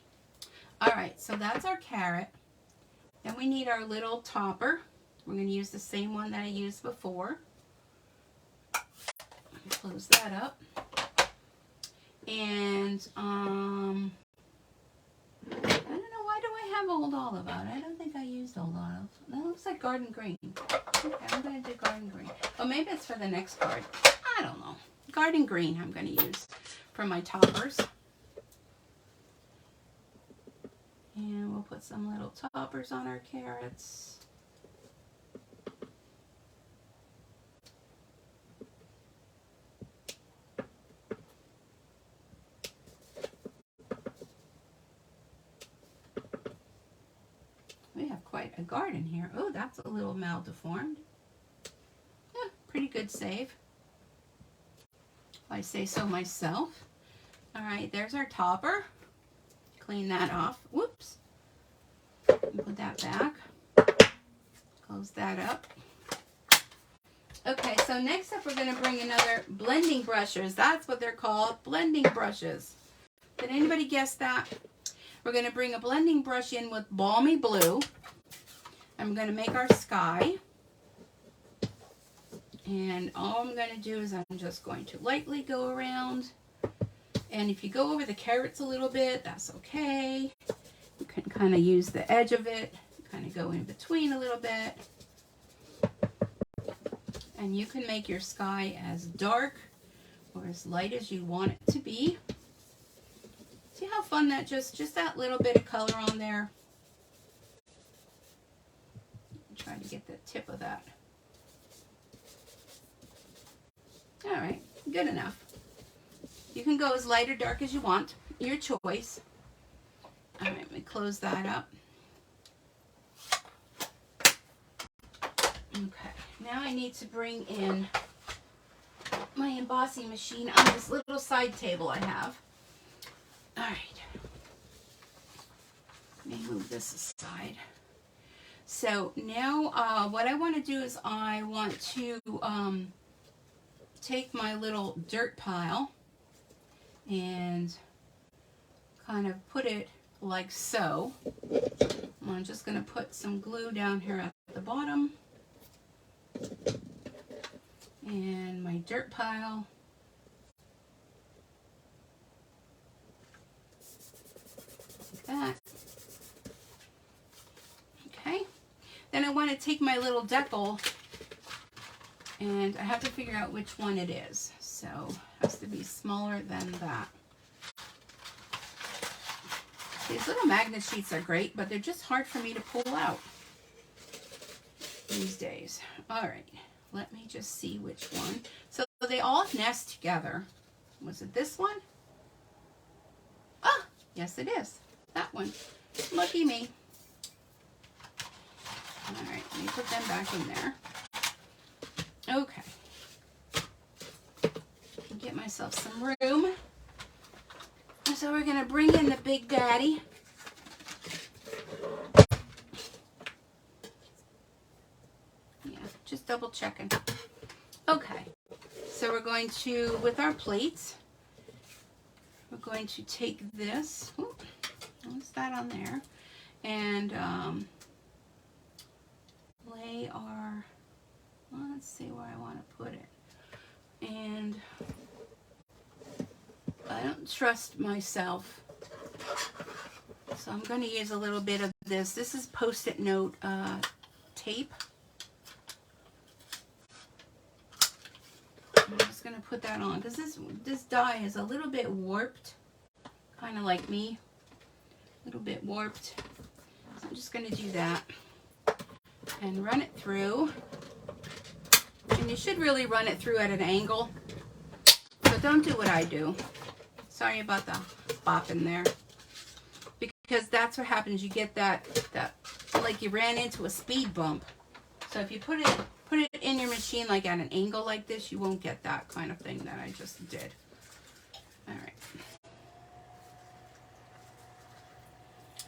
All right, so that's our carrot. Then we need our little topper. We're going to use the same one that I used before. Close that up. And I don't know, why do I have old olive out? I don't think I used old olive. That looks like garden green. Okay, I'm going to do garden green. Oh, maybe it's for the next card. I don't know. Garden green I'm going to use for my toppers. And we'll put some little toppers on our carrots. We have quite a garden here. Oh, that's a little maldeformed. Yeah, pretty good save, if I say so myself. All right, there's our topper. Clean that off. Whoops. Put that back. Close that up. Okay, so next up we're going to bring another blending brushes. That's what they're called, blending brushes. Did anybody guess that? We're going to bring a blending brush in with Balmy Blue. I'm going to make our sky. And all I'm going to do is I'm just going to lightly go around. And if you go over the carrots a little bit, that's okay. You can kind of use the edge of it, kind of go in between a little bit. And you can make your sky as dark or as light as you want it to be. See how fun that just that little bit of color on there. Try to get the tip of that. All right, good enough. You can go as light or dark as you want, your choice. All right, let me close that up. Okay, now I need to bring in my embossing machine on this little side table I have. All right, let me move this aside. So now what I want to do is I want to take my little dirt pile and kind of put it like so. I'm just going to put some glue down here at the bottom. And my dirt pile. Like that. Okay. Then I want to take my little decal, and I have to figure out which one it is. So it has to be smaller than that. These little magnet sheets are great, but they're just hard for me to pull out these days. All right, let me just see which one. So they all nest together. Was it this one? Ah, yes it is. That one. Lucky me. All right, let me put them back in there. Okay. Get myself some room. So we're going to bring in the big daddy. Yeah, just double checking. Okay. So we're going to, with our plates, we're going to take this. What's that on there? And lay our, well, let's see where I want to put it. And I don't trust myself, so I'm going to use a little bit of this. This is Post-it note tape. I'm just going to put that on because this die is a little bit warped, kind of like me, a little bit warped. So I'm just going to do that and run it through. And you should really run it through at an angle, so don't do what I do. Sorry about the bop in there. Because that's what happens. You get that like you ran into a speed bump. So if you put it in your machine like at an angle like this, you won't get that kind of thing that I just did. All right.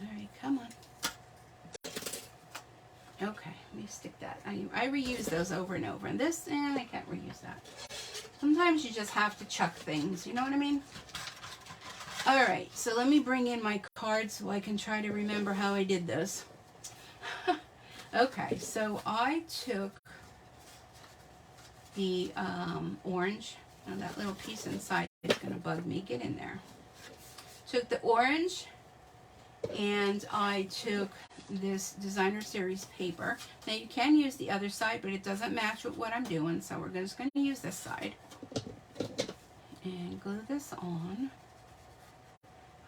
All right, come on. Okay, let me stick that. I reuse those over and over. And this, I can't reuse that. Sometimes you just have to chuck things. You know what I mean? All right, so let me bring in my card so I can try to remember how I did this. Okay, so I took the orange. Now that little piece inside is going to bug me. Get in there. Took the orange, and I took this designer series paper. Now you can use the other side, but it doesn't match with what I'm doing, so we're just going to use this side. And glue this on.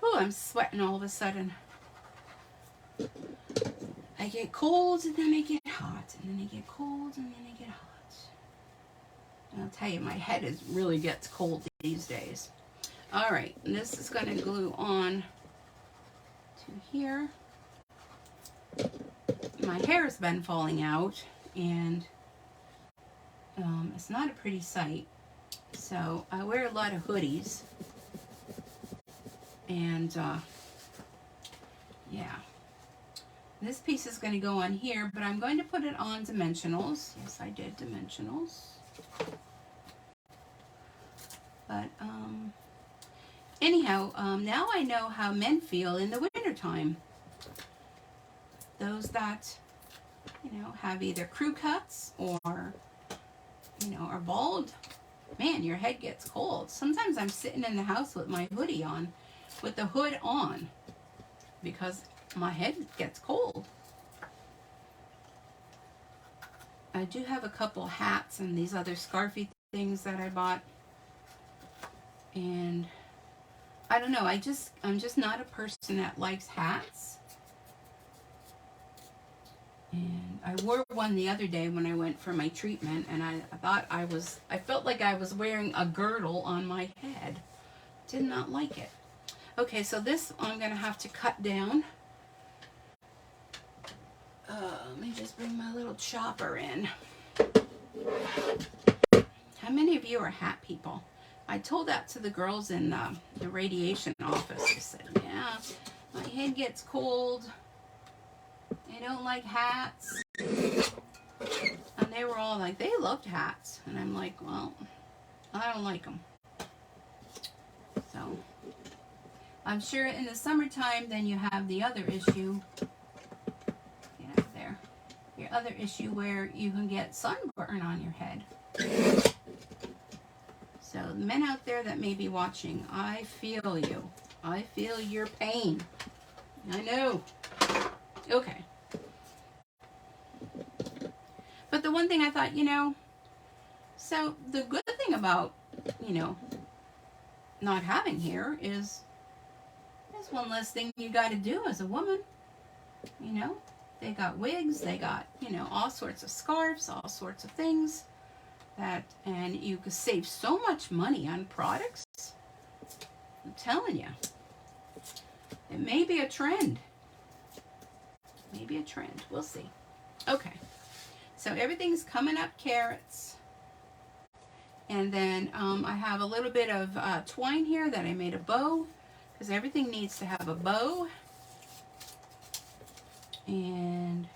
Oh, I'm sweating all of a sudden. I get cold and then I get hot, and then I get cold and then I get hot. And I'll tell you, my head really gets cold these days. All right, and this is going to glue on to here. My hair has been falling out, and it's not a pretty sight. So I wear a lot of hoodies. And yeah, This piece is going to go on here, but I'm going to put it on dimensionals. Yes, I did dimensionals. But anyhow, now I know how men feel in the wintertime. Those that, you know, have either crew cuts or, you know, are bald. Man, your head gets cold. Sometimes I'm sitting in the house with my hoodie on, with the hood on, because my head gets cold. I do have a couple hats and these other scarfy things that I bought. And I don't know, I'm just not a person that likes hats. And I wore one the other day when I went for my treatment, and I felt like I was wearing a girdle on my head. Did not like it. Okay, so this I'm going to have to cut down. Let me just bring my little chopper in. How many of you are hat people? I told that to the girls in the radiation office. I said, yeah, my head gets cold. I don't like hats. And they were all like, they loved hats. And I'm like, well, I don't like them. So, I'm sure in the summertime, then you have the other issue. Get out of there. Your other issue where you can get sunburn on your head. So, the men out there that may be watching, I feel you. I feel your pain. I know. Okay. But the one thing I thought, you know, so the good thing about, you know, not having hair is there's one less thing you got to do as a woman. You know, they got wigs, they got, you know, all sorts of scarves, all sorts of things that, and you could save so much money on products. I'm telling you, it may be a trend. Maybe a trend. We'll see. Okay. So everything's coming up carrots. And then I have a little bit of twine here that I made a bow, because everything needs to have a bow. And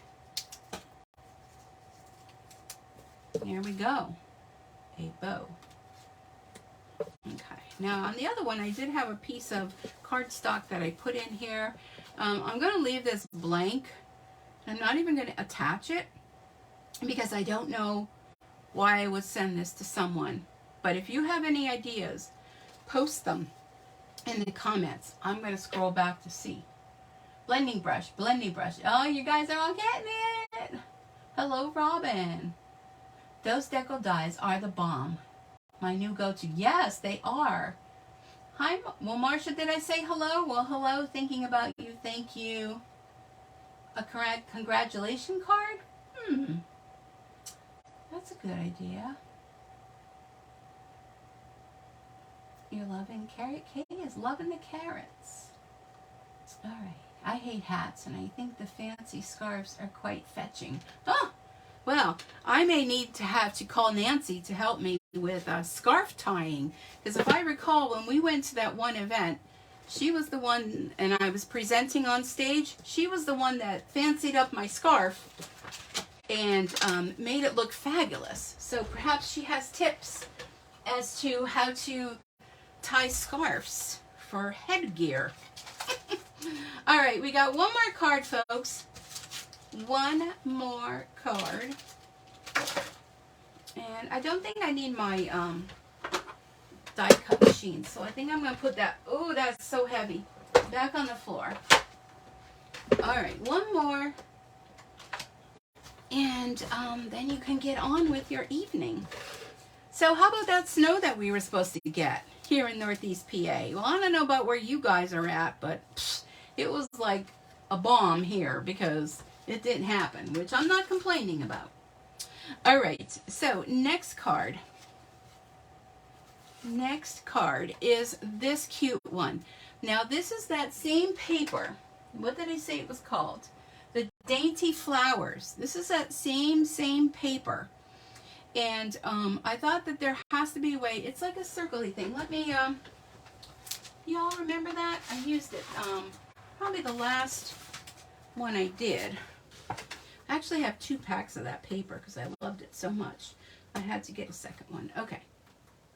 there we go. A bow. Okay. Now on the other one, I did have a piece of cardstock that I put in here. I'm going to leave this blank. I'm not even going to attach it, because I don't know why I would send this to someone. But if you have any ideas, post them in the comments. I'm going to scroll back to see. Blending brush, blending brush. Oh, you guys are all getting it. Hello, Robin. Those deco dies are the bomb. My new go-to. Yes, they are. Hi, well, Marsha, did I say hello? Well, hello, thinking about you. Thank you. A congratulation card? That's a good idea. You're loving carrot. Katie is loving the carrots. All right. I hate hats, and I think the fancy scarves are quite fetching. Oh, well, I may need to have to call Nancy to help me with scarf tying, because if I recall, when we went to that one event, she was the one, and I was presenting on stage, she was the one that fancied up my scarf and made it look fabulous. So perhaps she has tips as to how to tie scarves for headgear. All right, we got one more card, folks. One more card. And I don't think I need my die cut machine, so I think I'm going to put that, oh, that's so heavy, back on the floor. All right, one more. And then you can get on with your evening. So how about that snow that we were supposed to get here in Northeast PA? Well, I don't know about where you guys are at, but it was like a bomb here because it didn't happen, which I'm not complaining about. All right, so next card. Next card is this cute one. Now, this is that same paper. What did I say it was called? The Dainty Flowers. This is that same paper. And I thought that there has to be a way. It's like a circle-y thing. Let me, y'all remember that? I used it probably the last one I did. I actually have 2 packs of that paper because I loved it so much. I had to get a second one. Okay,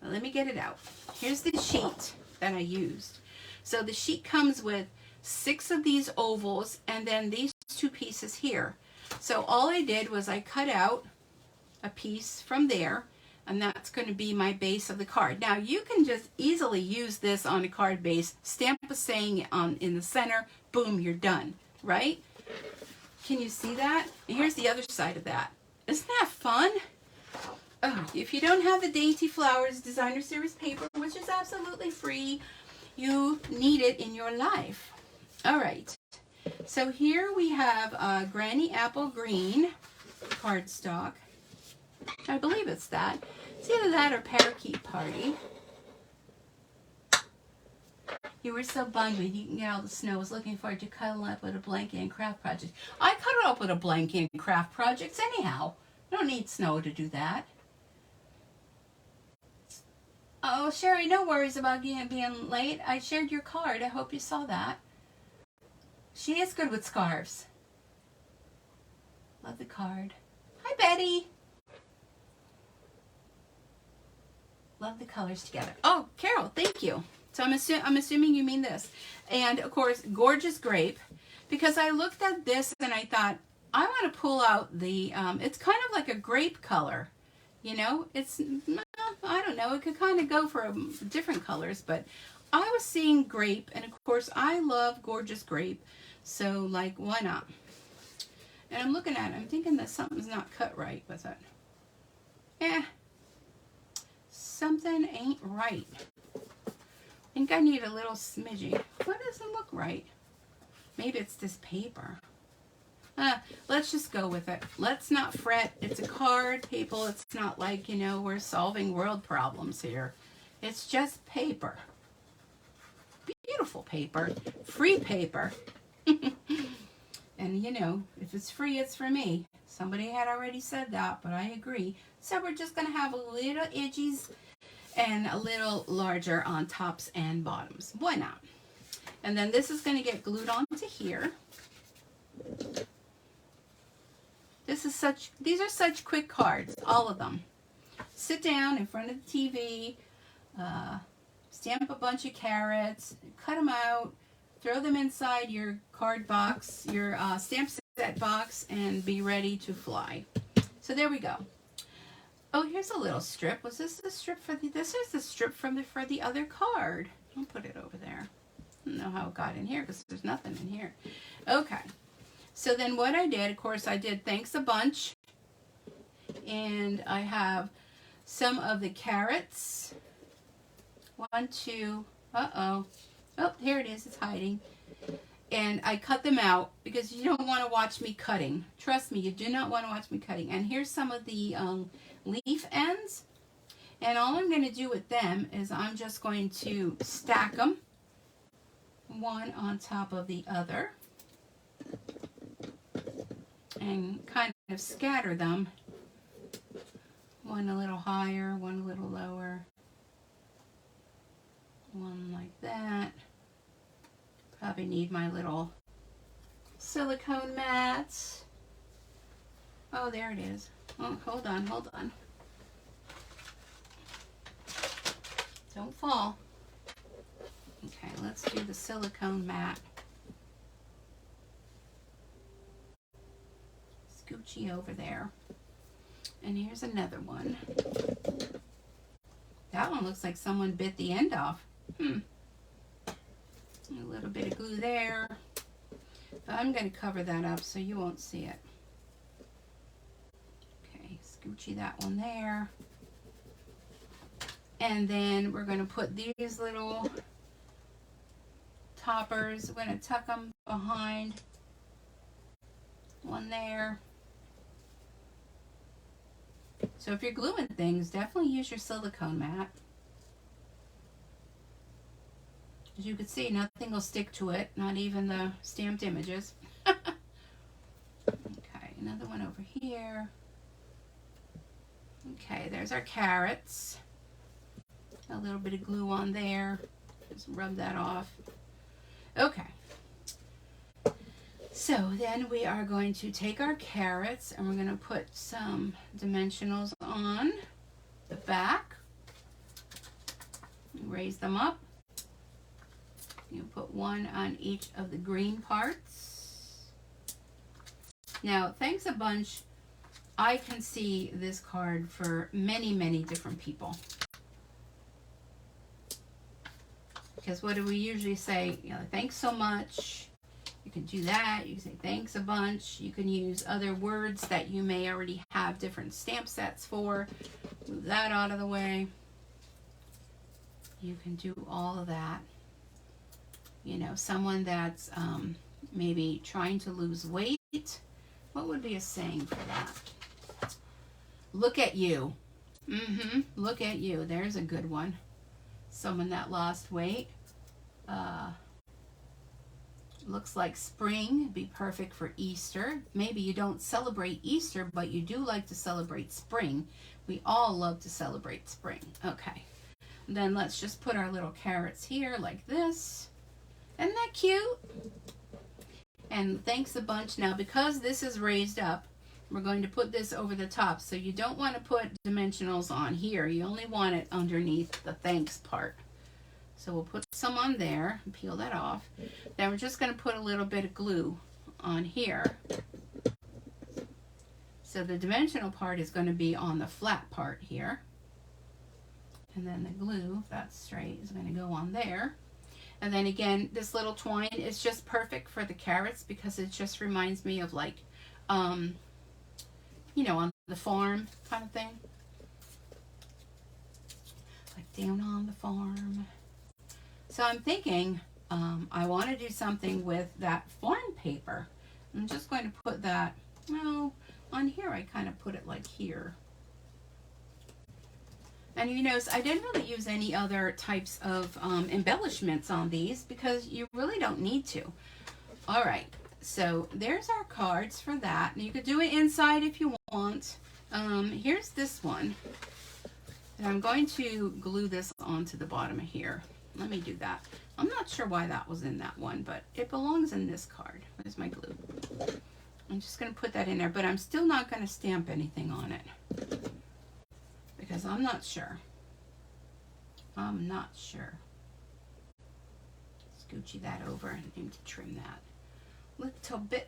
well, let me get it out. Here's the sheet that I used. So the sheet comes with 6 of these ovals and then these 2 pieces here. So all I did was I cut out a piece from there, and that's going to be my base of the card. Now you can just easily use this on a card base, stamp a saying in the center, boom, you're done, right? Can you see that? Here's the other side of that. Isn't that fun? Oh, if you don't have the Dainty Flowers Designer Series paper, which is absolutely free, you need it in your life. All right. So here we have Granny Apple Green cardstock. I believe it's that. It's either that or Parakeet Party. You were so bummed when you can get all the snow. I was looking forward to cuddling up with a blanket and craft project. I cuddle up with a blanket and craft projects anyhow. I don't need snow to do that. Oh, Sherry, no worries about being late. I shared your card. I hope you saw that. She is good with scarves. Love the card. Hi, Betty. Love the colors together. Oh, Carol, thank you. So I'm assuming you mean this. And, of course, Gorgeous Grape. Because I looked at this and I thought, I want to pull out the, it's kind of like a grape color. You know, it's, I don't know, it could kind of go for different colors. But I was seeing grape. And, of course, I love Gorgeous Grape. So, like, why not? And I'm looking at it. I'm thinking that something's not cut right with it. Something ain't right. I think I need a little smidgy. What doesn't look right? Maybe it's this paper. Let's just go with it. Let's not fret. It's a card, people. It's not like, you know, we're solving world problems here. It's just paper. Beautiful paper. Free paper. And, you know, if it's free, it's for me. Somebody had already said that, but I agree. So we're just going to have a little edges and a little larger on tops and bottoms. Why not? And then this is going to get glued onto here. These are such quick cards, all of them. Sit down in front of the TV, stamp a bunch of carrots, cut them out, throw them inside your card box, your stamp set box, and be ready to fly. So there we go. Oh, here's a little strip. Was this the strip for the, this is the strip for the other card. I'll put it over there. I don't know how it got in here because there's nothing in here. Okay. So then what I did, of course, I did thanks a bunch. And I have some of the carrots. 1, 2, oh, here it is. It's hiding. And I cut them out because you don't want to watch me cutting. Trust me, you do not want to watch me cutting. And here's some of the leaf ends. And all I'm going to do with them is I'm just going to stack them one on top of the other. And kind of scatter them. One a little higher, one a little lower. One like that. Probably need my little silicone mats. Oh, there it is. Oh, hold on. Don't fall. Okay, let's do the silicone mat. Scoochie over there. And here's another one. That one looks like someone bit the end off. A little bit of glue there. But I'm going to cover that up so you won't see it. Okay, scoochie that one there. And then we're going to put these little toppers. We're going to tuck them behind. One there. So if you're gluing things, definitely use your silicone mat. As you can see, nothing will stick to it, not even the stamped images. Okay, another one over here. Okay, there's our carrots. A little bit of glue on there. Just rub that off. Okay. So then we are going to take our carrots and we're going to put some dimensionals on the back. Raise them up. You put one on each of the green parts. Now, thanks a bunch. I can see this card for many, many different people. Because what do we usually say? You know, thanks so much. You can do that. You can say thanks a bunch. You can use other words that you may already have different stamp sets for. Move that out of the way. You can do all of that. You know, someone that's maybe trying to lose weight. What would be a saying for that? Look at you. Look at you. There's a good one. Someone that lost weight. Looks like spring. Be perfect for Easter. Maybe you don't celebrate Easter, but you do like to celebrate spring. We all love to celebrate spring. Okay. Then let's just put our little carrots here like this. Isn't that cute? And thanks a bunch. Now, because this is raised up, we're going to put this over the top. So you don't want to put dimensionals on here. You only want it underneath the thanks part. So we'll put some on there and peel that off. Then we're just going to put a little bit of glue on here. So the dimensional part is going to be on the flat part here. And then the glue, if that's straight, is going to go on there. And then again, this little twine is just perfect for the carrots because it just reminds me of like, you know, on the farm kind of thing. Like down on the farm. So I'm thinking I want to do something with that farm paper. I'm just going to put that, well, on here I kind of put it like here. And you notice I didn't really use any other types of embellishments on these because you really don't need to. All right, so there's our cards for that. And you could do it inside if you want. Here's this one. And I'm going to glue this onto the bottom of here. Let me do that. I'm not sure why that was in that one, but it belongs in this card. Where's my glue? I'm just going to put that in there, but I'm still not going to stamp anything on it. Because I'm not sure. I'm not sure. Scoochie that over and need to trim that little bit.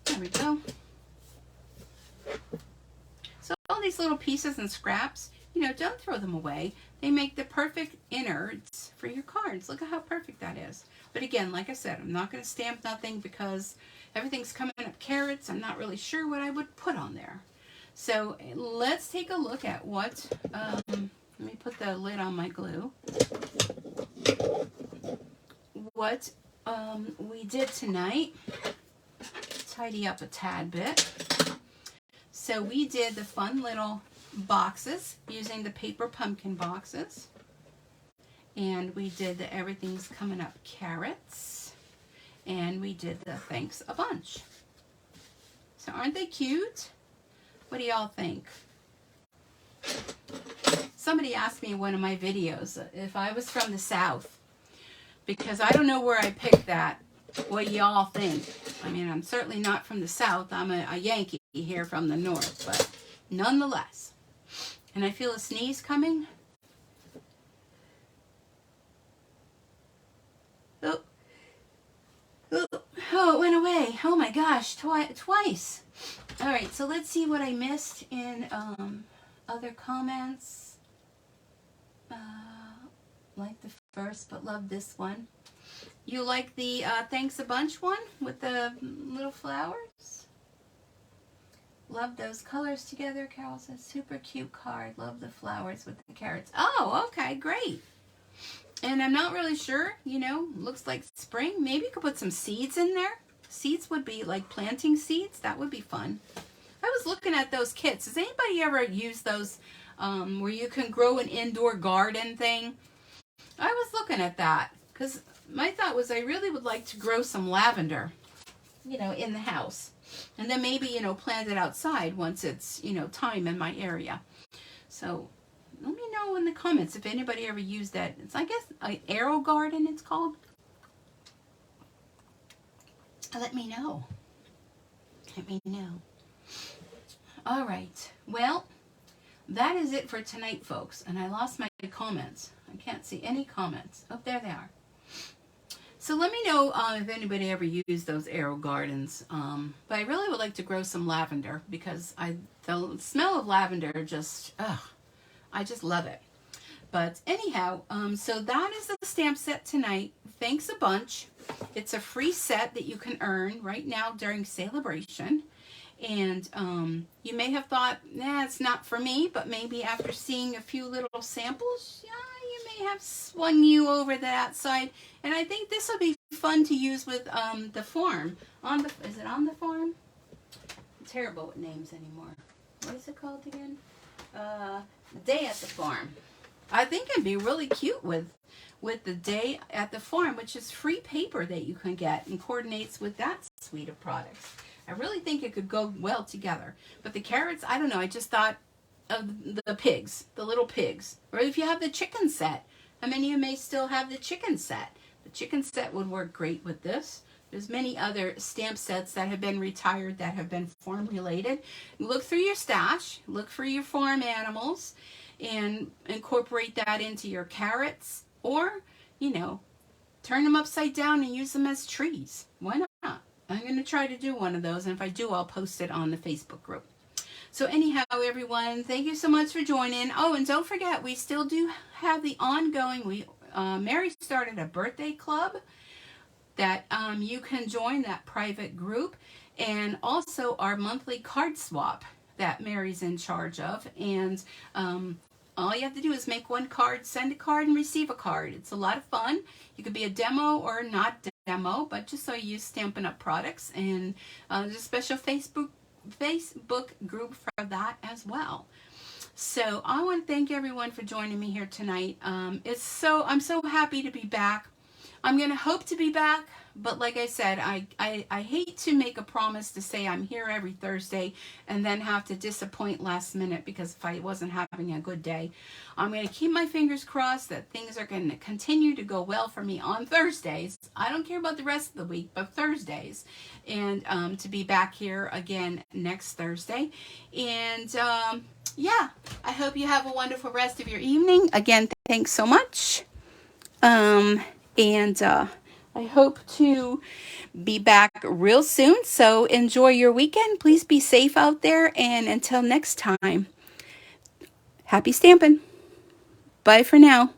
There we go. So all these little pieces and scraps, you know, don't throw them away. They make the perfect innards for your cards. Look at how perfect that is. But again, like I said, I'm not going to stamp nothing because everything's coming up carrots. I'm not really sure what I would put on there. So let's take a look at what, let me put the lid on my glue. What we did tonight, tidy up a tad bit. So we did the fun little boxes using the paper pumpkin boxes. And we did the everything's coming up carrots. And we did the thanks a bunch. So aren't they cute? What do y'all think? Somebody asked me in one of my videos if I was from the South. Because I don't know where I picked that. What y'all think? I mean, I'm certainly not from the South. I'm a Yankee here from the North. But nonetheless. And I feel a sneeze coming. Oh, it went away. Oh my gosh, twice. All right, so let's see what I missed in other comments. Like the first, but love this one. You like the thanks a bunch one with the little flowers? Love those colors together. Carol says, super cute card. Love the flowers with the carrots. Oh, okay, great. And I'm not really sure, you know, looks like spring. Maybe you could put some seeds in there. Seeds would be like planting seeds. That would be fun. I was looking at those kits. Has anybody ever used those where you can grow an indoor garden thing? I was looking at that because my thought was I really would like to grow some lavender, you know, in the house. And then maybe, you know, plant it outside once it's, you know, time in my area. So let me know in the comments if anybody ever used that. It's, I guess, an arrow garden it's called. let me know. Let me know. All right. Well, that is it for tonight, folks. And I lost my comments. I can't see any comments. Oh, there they are. So let me know if anybody ever used those Aero Gardens. But I really would like to grow some lavender because the smell of lavender just, I just love it. But anyhow, so that is the stamp set tonight. Thanks a bunch. It's a free set that you can earn right now during celebration. And you may have thought, nah, it's not for me, but maybe after seeing a few little samples, yeah, you may have swung you over that side. And I think this will be fun to use with the farm. Is it on the farm? I'm terrible with names anymore. What is it called again? Day at the Farm. I think it'd be really cute with the Day at the Farm, which is free paper that you can get and coordinates with that suite of products. I really think it could go well together. But the carrots, I don't know. I just thought of the pigs, the little pigs. Or if you have the chicken set. How many of you may still have the chicken set? The chicken set would work great with this. There's many other stamp sets that have been retired that have been farm related. Look through your stash. Look for your farm animals and incorporate that into your carrots. Or, turn them upside down and use them as trees. Why not? I'm going to try to do one of those, and if I do, I'll post it on the Facebook group. So anyhow, everyone, thank you so much for joining. Oh, and don't forget, we still do have the ongoing, Mary started a birthday club that you can join, that private group, and also our monthly card swap that Mary's in charge of. And all you have to do is make one card, send a card, and receive a card. It's a lot of fun. You could be a demo or not demo, but just so you use Stampin' Up! Products. And there's a special Facebook group for that as well. So I want to thank everyone for joining me here tonight. I'm so happy to be back. I'm going to hope to be back, but like I said, I hate to make a promise to say I'm here every Thursday and then have to disappoint last minute because if I wasn't having a good day. I'm going to keep my fingers crossed that things are going to continue to go well for me on Thursdays. I don't care about the rest of the week, but Thursdays. And to be back here again next Thursday. And yeah, I hope you have a wonderful rest of your evening. Again, thanks so much. And I hope to be back real soon. So enjoy your weekend. Please be safe out there. And until next time, happy stamping. Bye for now.